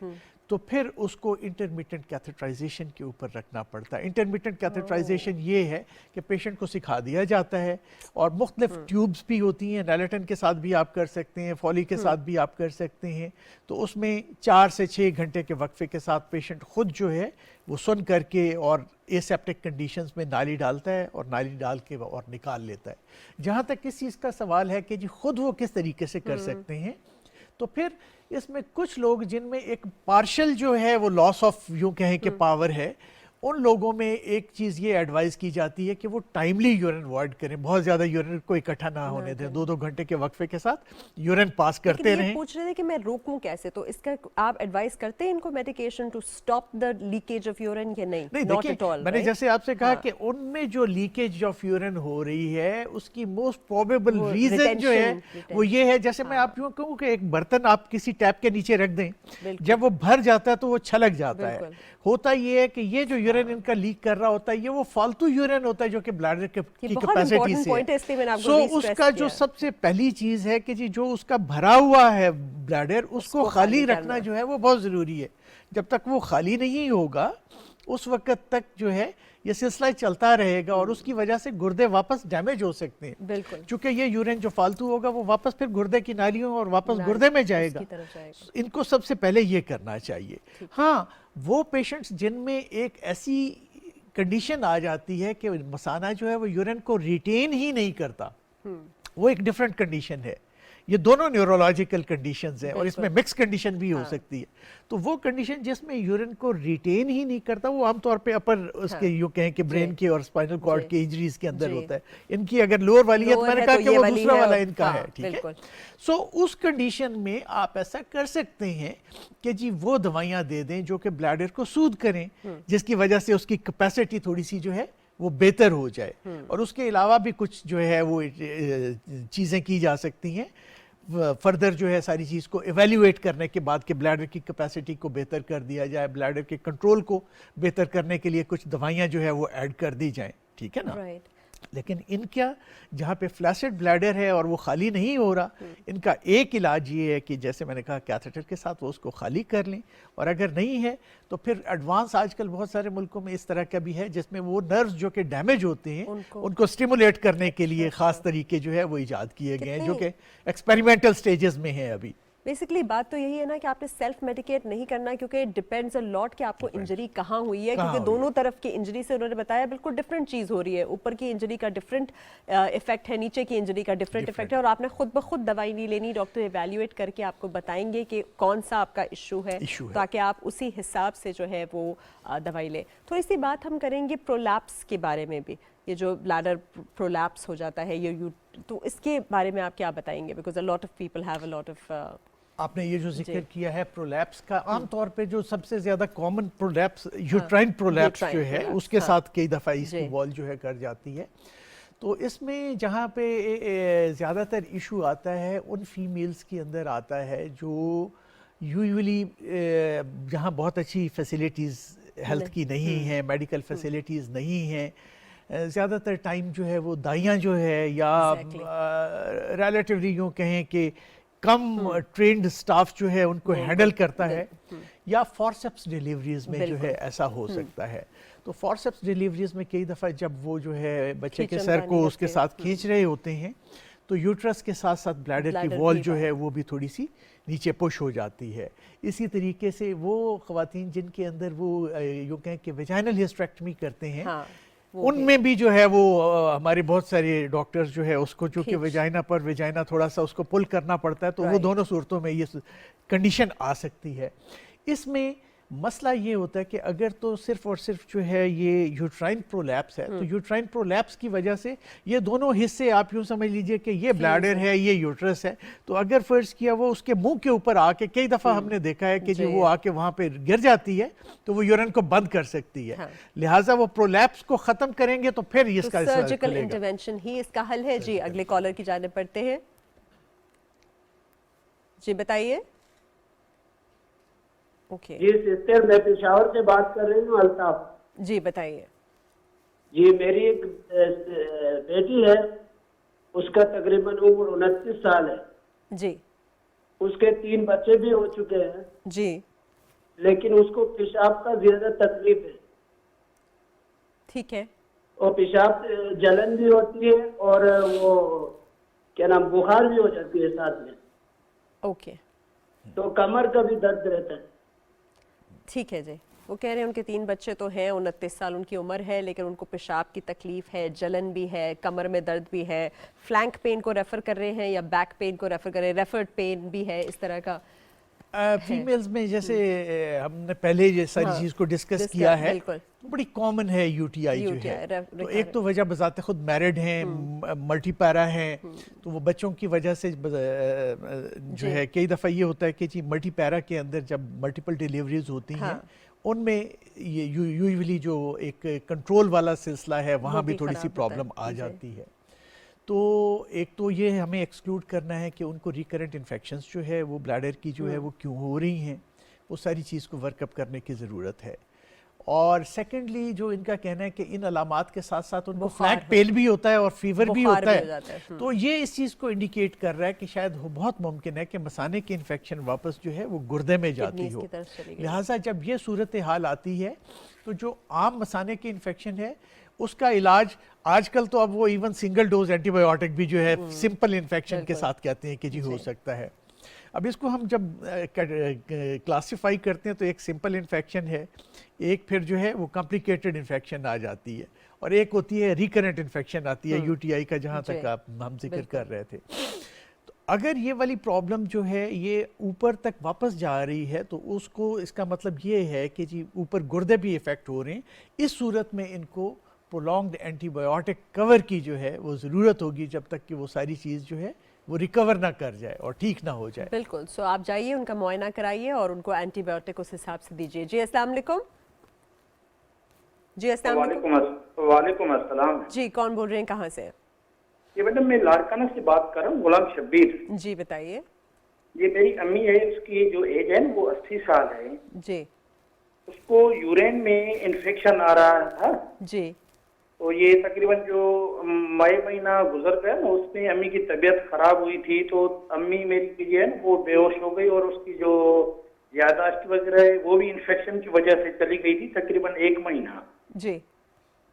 तो फिर उसको इंटरमिटेंट कैथेटराइजेशन के ऊपर रखना पड़ता है. इंटरमिटेंट कैथेटराइजेशन ये है कि पेशेंट को सिखा दिया जाता है, और मुख्तलिफ ट्यूब्स भी होती हैं, नाइलेटन के साथ भी आप कर सकते हैं, फॉली के साथ भी आप कर सकते हैं. तो उसमें 4 से 6 घंटे के वक्फे के साथ पेशेंट खुद जो है वो सुन करके और एसेप्टिक कंडीशंस में नाली डालता है और नाली डाल के और निकाल लेता है. जहाँ तक इस चीज़ का सवाल है कि जी खुद वो किस तरीके से कर सकते हैं, तो फिर इसमें कुछ लोग जिनमें एक पार्शल जो है वो लॉस ऑफ यूं कहें कि पावर है, उन लोगों में एक चीज़ ये एडवाइस की जाती है कि वो टाइमली यूरिन अवॉइड करें, बहुत ज़्यादा यूरिन को इकट्ठा ना होने दें, 2-2 घंटे के वक्फे के साथ यूरिन पास करते रहें. पूछ रहे थे कि मैं रोकूं कैसे, तो इसका आप एडवाइस करते हैं इनको medication to stop the leakage of urine या नहीं? नहीं, देखिए मैंने जैसे आपसे कहा कि उनमें जो लीकेज ऑफ यूरिन हो रही है उसकी मोस्ट प्रोबेबल रीजन जो है वो ये है, जैसे मैं आप यूँ कहूँ कि एक बर्तन आप किसी टैप के नीचे रख दें, जब वो भर जाता है तो वो छलक जाता है. होता ये है कि ये जो यूरिन इनका लीक कर रहा होता है ये वो फालतू यूरिन होता है जो कि ब्लैडर की कैपेसिटी से है. सो उसका जो सबसे पहली चीज है कि जी जो उसका भरा हुआ है ब्लैडर उसको खाली रखना जो है वो बहुत जरूरी है. जब तक वो खाली नहीं होगा उस वक्त तक जो है ये सिलसिला चलता रहेगा और उसकी वजह से गुर्दे वापस डैमेज हो सकते हैं. बिल्कुल, क्योंकि ये यूरिन जो फालतू होगा वो वापस फिर गुर्दे की नालियों और वापस गुर्दे में जाएगा. इनको सबसे पहले ये करना चाहिए. हाँ, वो पेशेंट्स जिनमें एक ऐसी कंडीशन आ जाती है कि मसाना जो है वो यूरिन को रिटेन ही नहीं करता, वो एक डिफरेंट कंडीशन है. ये दोनों न्यूरोलॉजिकल कंडीशंस हैं और इसमें मिक्स कंडीशन भी हो सकती है. तो वो कंडीशन जिसमें यूरिन को रिटेन ही नहीं करता वो आमतौर पे अपर उसके यूं कहें कि ब्रेन के और स्पाइनल कॉर्ड के इंजरीज के अंदर होता है. इनकी अगर लोअर वाली है तो मैंने कहा कि वो दूसरा वाला इनका है. ठीक है. सो उस कंडीशन में आप ऐसा कर सकते हैं कि जी वो दवाइयाँ दे दें जो कि ब्लैडर को सूद करें, जिसकी वजह से उसकी कैपेसिटी थोड़ी सी जो है वो बेहतर हो जाए. और उसके अलावा भी कुछ जो है वो चीज़ें की जा सकती हैं फर्दर जो है सारी चीज़ को एवेल्युएट करने के बाद कि ब्लैडर की कैपेसिटी को बेहतर कर दिया जाए, ब्लैडर के कंट्रोल को बेहतर करने के लिए कुछ दवाइयाँ जो है वो ऐड कर दी जाएं. ठीक है ना. लेकिन इनका जहाँ पे फ्लैसिड ब्लैडर है और वो खाली नहीं हो रहा, इनका एक इलाज ये है कि जैसे मैंने कहा कैथेटर के साथ वो उसको खाली कर लें, और अगर नहीं है तो फिर एडवांस आजकल बहुत सारे मुल्कों में इस तरह का भी है जिसमें वो नर्व्स जो कि डैमेज होते हैं उनको स्टिमुलेट करने के लिए खास तरीके जो है वो इजाद किए गए हैं जो कि एक्सपेरिमेंटल स्टेजेस में हैं अभी. बेसिकली बात तो यही है ना कि आपने सेल्फ मेडिकेट नहीं करना, क्योंकि इट डिपेंड्स अ लॉट कि आपको इंजरी कहाँ हुई है, क्योंकि दोनों तरफ की इंजरी से उन्होंने बताया बिल्कुल डिफरेंट चीज़ हो रही है. ऊपर की इंजरी का डिफरेंट इफेक्ट है, नीचे की इंजरी का डिफरेंट इफेक्ट है, और आपने खुद ब खुद दवाई नहीं लेनी. डॉक्टर इवैल्यूएट करके आपको बताएंगे कि कौन सा आपका इशू है ताकि आप उसी हिसाब से जो है वो दवाई लें. थोड़ी सी बात हम करेंगे प्रोलैप्स के बारे में भी. ये जो ब्लैडर प्रोलैप्स हो जाता है ये तो इसके बारे में आप क्या बताएंगे? Because a lot of people have a lot of आपने ये जो जिक्र किया है प्रोलैप्स का, आमतौर पे जो सबसे ज़्यादा कॉमन प्रोलैप्स यूट्राइन प्रोलैप्स जो है उसके साथ कई दफ़ा इसकी वॉल जो है कर जाती है. तो इसमें जहाँ पे ज़्यादातर इशू आता है उन फीमेल्स के अंदर आता है जो यूजुअली जहाँ बहुत अच्छी फैसिलिटीज़ हेल्थ की नहीं है, मेडिकल फैसिलिटीज़ नहीं हैं, ज़्यादातर टाइम जो है वो दाइयाँ जो है या रिलेटिवली यूँ कहें कि कम ट्रेंड स्टाफ जो है उनको हैंडल करता है, या फॉरसेप्स डिलीवरीज में जो है ऐसा हो सकता है. तो फॉरसेप्स डिलीवरीज में कई दफ़ा जब वो जो है बच्चे के सर को उसके साथ खींच रहे होते हैं तो यूट्रस के साथ साथ ब्लैडर की वॉल जो है वो भी थोड़ी सी नीचे पुश हो जाती है. इसी तरीके से वो ख़वातीन जिनके अंदर वो यूँ कहें कि वेजाइनल हिस्टेरेक्टमी करते हैं उनमें भी जो है वो हमारे बहुत सारे डॉक्टर्स जो है उसको चूंकि खींच। वेजाइना थोड़ा सा उसको पुल करना पड़ता है, तो वो Right. दोनों सूरतों में ये कंडीशन आ सकती है। इसमें मसला ये होता है कि अगर तो सिर्फ और सिर्फ जो है ये यूट्राइन प्रोलैप्स है, तो यूट्राइन प्रोलैप्स की वजह से ये दोनों हिस्से आप यूँ समझ लीजिए कि ये ब्लैडर है, ये यूट्रस है, तो अगर फर्ज किया वो उसके मुंह के ऊपर आके, कई दफ़ा हमने देखा है कि जी। जो वो आके वहाँ पे गिर जाती है तो वो यूरिन को बंद कर सकती है। हाँ। लिहाजा वो प्रोलैप्स को ख़त्म करेंगे तो फिर तो इसका सर्जिकल खुलेगा। इंटरवेंशन ही इसका हल है। जी अगले कॉलर की जाने पड़ते हैं। जी बताइए। ओके जी सिस्टर, मैं पेशावर से बात कर रही हूँ, अल्ताफ। जी बताइए। जी मेरी एक बेटी है, उसका तकरीबन उम्र 29 साल है। जी उसके 3 बच्चे भी हो चुके हैं, जी लेकिन उसको पेशाब का ज्यादा तकलीफ है ठीक है। और पेशाब जलन भी होती है और वो क्या नाम बुखार भी हो जाती है साथ में, ओके तो कमर का भी दर्द रहता है। ठीक है जी। वो कह रहे हैं उनके 3 बच्चे तो हैं, 29 साल उनकी उम्र है, लेकिन उनको पेशाब की तकलीफ है, जलन भी है, कमर में दर्द भी है। फ्लैंक पेन को रेफर कर रहे हैं या बैक पेन को रेफर कर रहे हैं? रेफर्ड पेन भी है, इस तरह का फीमेल्स में जैसे हमने पहले ये सारी हाँ, चीज़ को डिस्कस discuss, किया है, बिल्कुल। तो बड़ी कॉमन है यूटीआई जो UTI, है। तो recurrent। एक तो वजह बजाते खुद मैरिड हैं, मल्टीपैरा हैं, तो वो बच्चों की वजह से जो जी। है कई दफ़ा ये होता है कि जी मल्टीपैरा के अंदर जब मल्टीपल डिलीवरीज होती हैं, हाँ। उनमें ये यूजुअली जो एक कंट्रोल वाला सिलसिला है वहाँ वो भी भी थोड़ी सी खराब होता है। प्रॉब्लम आ जी। जाती है। तो एक तो ये हमें एक्सक्लूड करना है कि उनको रिकरेंट इन्फेक्शंस जो है वो ब्लैडर की जो है वो क्यों हो रही हैं, वो सारी चीज़ को वर्कअप करने की ज़रूरत है। और सेकेंडली जो इनका कहना है कि इन अलामात के साथ साथ उनको बुखार फ्लैट पेल भी होता है और फीवर भी बुखार होता भी है, हो जाता है। तो ये इस चीज़ को इंडिकेट कर रहा है कि शायद बहुत मुमकिन है कि मसाने की इन्फेक्शन वापस जो है वो गुर्दे में जाती Kidneys हो। की तरफ चली गई। लिहाजा जब ये सूरत हाल आती है तो जो आम मसाने की इन्फेक्शन है उसका इलाज आजकल तो अब वो इवन सिंगल डोज एंटीबायोटिक भी जो है सिंपल इन्फेक्शन के बिल्कुल। साथ कहते हैं कि जी हो सकता है। अब इसको हम जब क्लासिफाई करते हैं तो एक सिंपल इन्फेक्शन है, एक फिर जो है वो कॉम्प्लिकेटेड इन्फेक्शन आ जाती है, और एक होती है रिकरेंट इन्फेक्शन आती है यूटीआई का, जहाँ जी, तक हम जिक्र बिल्कुल। कर रहे थे। तो अगर ये वाली प्रॉब्लम जो है ये ऊपर तक वापस जा रही है तो उसको इसका मतलब ये है कि जी ऊपर गुर्दे भी इफ़ेक्ट हो रहे हैं। इस सूरत में इनको प्रोलॉन्ग्ड एंटीबायोटिक कवर की जो है वो ज़रूरत होगी जब तक कि वो सारी चीज़ जो है वो रिकवर ना कर जाए और ठीक ना हो जाए। बिल्कुल। सो आप जाइए, उनका मुआयना कराइए और उनको एंटीबायोटिक उस हिसाब से दीजिए। जी अस्सलाम वालेकुम। जी अस्सलाम वालेकुम। वालेकुम अस्सलाम। जी कौन बोल रहे हैं, कहाँ से? ये मैडम मैं लाड़काना से बात कर रहा हूँ, गुलाम शब्बीर। जी बताइए। ये मेरी अम्मी है, उसकी जो एज है ना वो 80 साल है। जी उसको यूरिन में इन्फेक्शन आ रहा था, जी तो ये तकरीबन जो मई महीना गुजर गया ना उसमें अम्मी की तबीयत खराब हुई थी, तो अम्मी मेरी की जो है ना वो बेहोश हो गई और उसकी जो यादाश्त वगैरह है वो भी इन्फेक्शन की वजह से चली गई थी तकरीबन 1 महीना। जी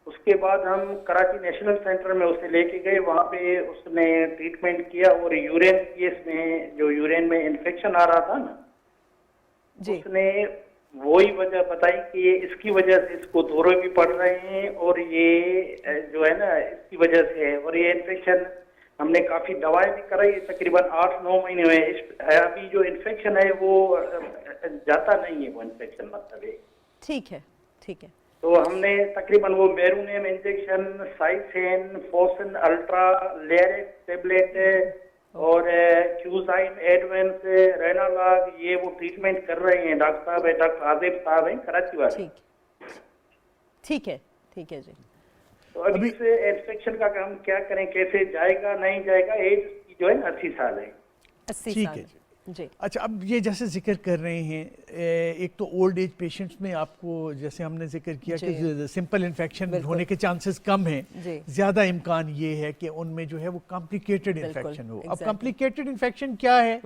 उसके बाद हम कराची नेशनल सेंटर में उसे लेके गए, वहाँ पे उसने ट्रीटमेंट किया और यूरिन केस में जो यूरिन में इन्फेक्शन आ रहा था ना, जी उसने वही वजह बताई कि ये इसकी वजह से इसको दौरे भी पड़ रहे हैं और ये जो है ना इसकी वजह से है, और ये इन्फेक्शन हमने काफी दवाएं भी कराई, तकरीबन 8-9 महीने हुए। अभी जो इन्फेक्शन है वो जाता नहीं है, वो इन्फेक्शन मतलब है। ठीक है ठीक है। तो हमने तकरीबन वो मेरूनियम इंजेक्शन, साइसेन, फोसन अल्ट्रा, लेरेक्स टेबलेट और क्यूजाइन एडवांस, रेनालॉग, ये वो ट्रीटमेंट कर रहे हैं। डॉक्टर साहब है, डॉक्टर आदिब साहब हैं कराची वाले। ठीक है जी। तो अभी इस इन्फेक्शन का हम क्या करें, कैसे जाएगा नहीं जाएगा? एज जो है ना 80 साल है। 80 ठीक साल है जी। अच्छा, अब ये जैसे जिक्र कर रहे हैं, एक तो ओल्ड एज पेशेंट्स में आपको जैसे हमने जिक्र किया कि सिंपल इन्फेक्शन होने के चांसेस कम हैं, ज़्यादा इम्कान ये है कि उनमें जो है वो कॉम्प्लिकेटेड इन्फेक्शन हो। अब कॉम्प्लिकेटेड इन्फेक्शन क्या है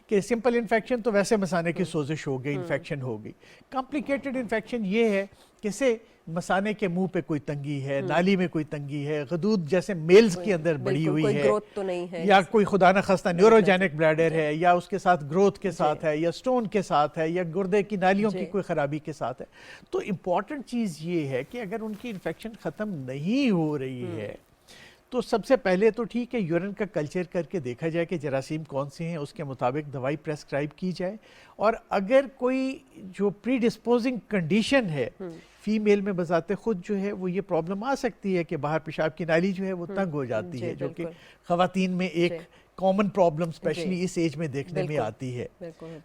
कि सिंपल इन्फेक्शन तो वैसे मसाने की सोजिश हो गई, इन्फेक्शन हो गई। कॉम्प्लिकेटेड इन्फेक्शन ये है किसे मसाने के मुंह पे कोई तंगी है, नाली में कोई तंगी है, गदूद जैसे मेल्स के अंदर बढ़ी हुई कोई है, ग्रोथ तो नहीं है, या कोई खुदा न खास्ता न्यूरोजेनिक ब्लैडर है, या उसके साथ ग्रोथ के साथ है, या स्टोन के साथ है, या गुर्दे की नालियों की कोई खराबी के साथ है। तो इम्पॉर्टेंट चीज़ ये है कि अगर उनकी इन्फेक्शन ख़त्म नहीं हो रही है तो सबसे पहले तो ठीक है यूरिन का कल्चर करके देखा जाए कि जरासीम कौन से हैं, उसके मुताबिक दवाई प्रेस्क्राइब की जाए। और अगर कोई जो प्री डिस्पोजिंग कंडीशन है फीमेल में बजाते खुद जो है वो ये प्रॉब्लम आ सकती है कि बाहर पेशाब की नाली जो है वो तंग हो जाती है, जो कि ख़वातीन में एक कॉमन प्रॉब्लम स्पेशली इस एज में देखने में आती है।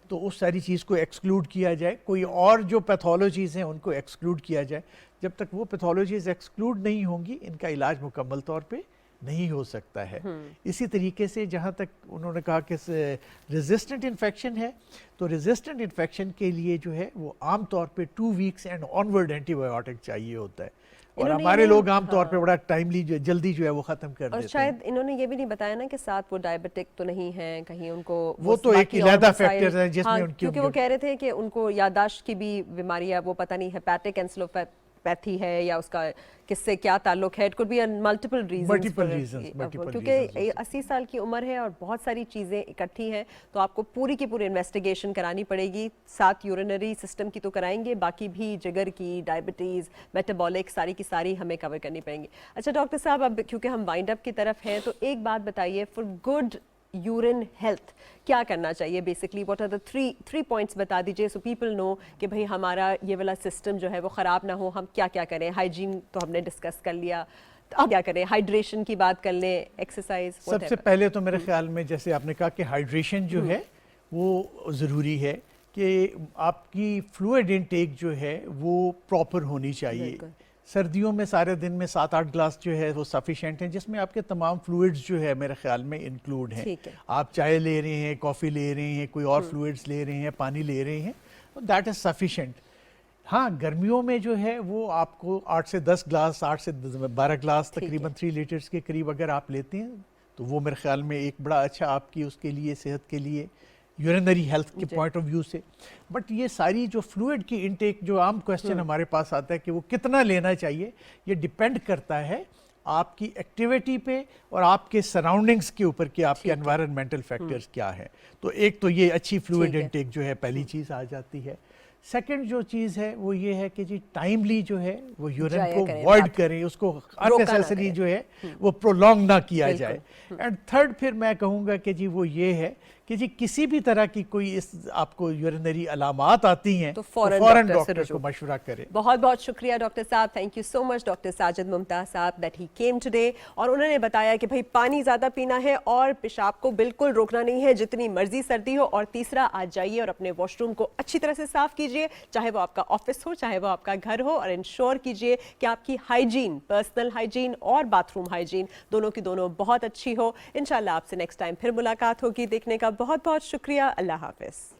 तो उस सारी चीज़ को एक्सक्लूड किया जाए, कोई और जो पैथोलॉजीज़ हैं उनको एक्सक्लूड किया जाए। जब तक वो पैथोलॉजीज़ एक्सक्लूड नहीं होंगी इनका इलाज मुकम्मल तौर पे नहीं हो सकता है। इसी तरीके से जहाँ तक उन्होंने कहा कि रेजिस्टेंट इन्फेक्शन है, तो रेजिस्टेंट इन्फेक्शन के लिए जो है वो आम तौर पे 2 वीक्स एंड ऑनवर्ड एंटीबायोटिक चाहिए होता है, और हमारे लोग आम तौर पे बड़ा टाइमली जल्दी जो है वो खत्म कर देते हैं। और शायद इन्होंने ये भी नहीं बताया ना कि साथ वो डायबिटिक तो नहीं है कहीं, उनको वो तो एक इलादा फैक्टर है जिसमें उनकी, क्योंकि वो कह रहे थे कि उनको याददाश्त की भी बीमारी है, वो पता नहीं हेपेटिक एंसेफेलोपैथी है या उसका किससे क्या ताल्लुक है। It could be multiple reasons, क्योंकि 80 साल की उम्र है और बहुत सारी चीज़ें इकट्ठी हैं, तो आपको पूरी की पूरी इन्वेस्टिगेशन करानी पड़ेगी। साथ यूरिनरी सिस्टम की तो कराएंगे, बाकी भी जिगर की, डायबिटीज़, मेटाबॉलिक, सारी की सारी हमें कवर करनी पड़ेंगी। अच्छा डॉक्टर साहब, अब क्योंकि हम वाइंड अप की तरफ हैं तो एक बात बताइए, फॉर गुड यूरिन हेल्थ क्या करना चाहिए basically? What are the three points बता दीजिए सो पीपल नो कि भाई हमारा ये वाला सिस्टम जो है वो ख़राब ना हो। हम क्या क्या करें? हाइजीन तो हमने डिस्कस कर लिया, तो अब क्या करें? हाइड्रेशन की बात कर लें, एक्सरसाइज। सबसे पहले तो मेरे ख्याल में जैसे आपने कहा कि हाइड्रेशन जो है वो ज़रूरी है कि आपकी फ्लूइड इनटेक जो है वो प्रॉपर होनी चाहिए। सर्दियों में सारे दिन में 7-8 ग्लास जो है वो सफिशेंट हैं, जिसमें आपके तमाम फ्लूइड्स जो है मेरे ख्याल में इंक्लूड हैं। आप चाय ले रहे हैं, कॉफ़ी ले रहे हैं, कोई और फ्लूइड्स ले रहे हैं, पानी ले रहे हैं, तो दैट इज़ सफिशेंट। हाँ, गर्मियों में जो है वो आपको 8 से 10 ग्लास, 8 से 12 ग्लास तकरीबन 3 लीटर्स के करीब अगर आप लेते हैं तो वो मेरे ख्याल में एक बड़ा अच्छा आपकी उसके लिए सेहत के लिए यूरिनरी हेल्थ के पॉइंट ऑफ व्यू से। बट ये सारी जो फ्लूइड की इनटेक, जो आम क्वेश्चन हमारे पास आता है कि वो कितना लेना चाहिए, ये डिपेंड करता है आपकी एक्टिविटी पे और आपके सराउंडिंग्स के ऊपर कि आपके एनवायरनमेंटल फैक्टर्स क्या है। तो एक तो ये अच्छी फ्लूइड इनटेक जो है पहली चीज़ आ जाती है। सेकंड जो चीज़ है वो ये है कि जी टाइमली जो है वो यूरिन को अवॉइड करें, उसको अननेसेसरी जो है वो प्रोलॉन्ग ना किया जाए। एंड थर्ड फिर मैं कहूँगा कि जी वो ये है कि जी किसी भी तरह की कोई इस आपको यूरिनरी अलामात आती हैं तो फौरन डॉक्टर को मशवरा करें। बहुत बहुत शुक्रिया डॉक्टर साहब, thank you so much doctor Sajid Mumtaz साहब दैट ही केम टुडे, और उन्होंने बताया कि भाई पानी ज़्यादा पीना है और पेशाब को बिल्कुल रोकना नहीं है जितनी मर्जी सर्दी हो। और तीसरा, आज जाइए और अपने वॉशरूम को अच्छी तरह से साफ कीजिए, चाहे वो आपका ऑफिस हो चाहे वो आपका घर हो, और इंश्योर कीजिए कि आपकी हाइजीन, पर्सनल हाइजीन और बाथरूम हाइजीन दोनों की दोनों बहुत अच्छी हो। इंशाल्लाह आपसे नेक्स्ट टाइम फिर मुलाकात होगी। देखने का बहुत बहुत शुक्रिया। अल्लाह हाफिज़।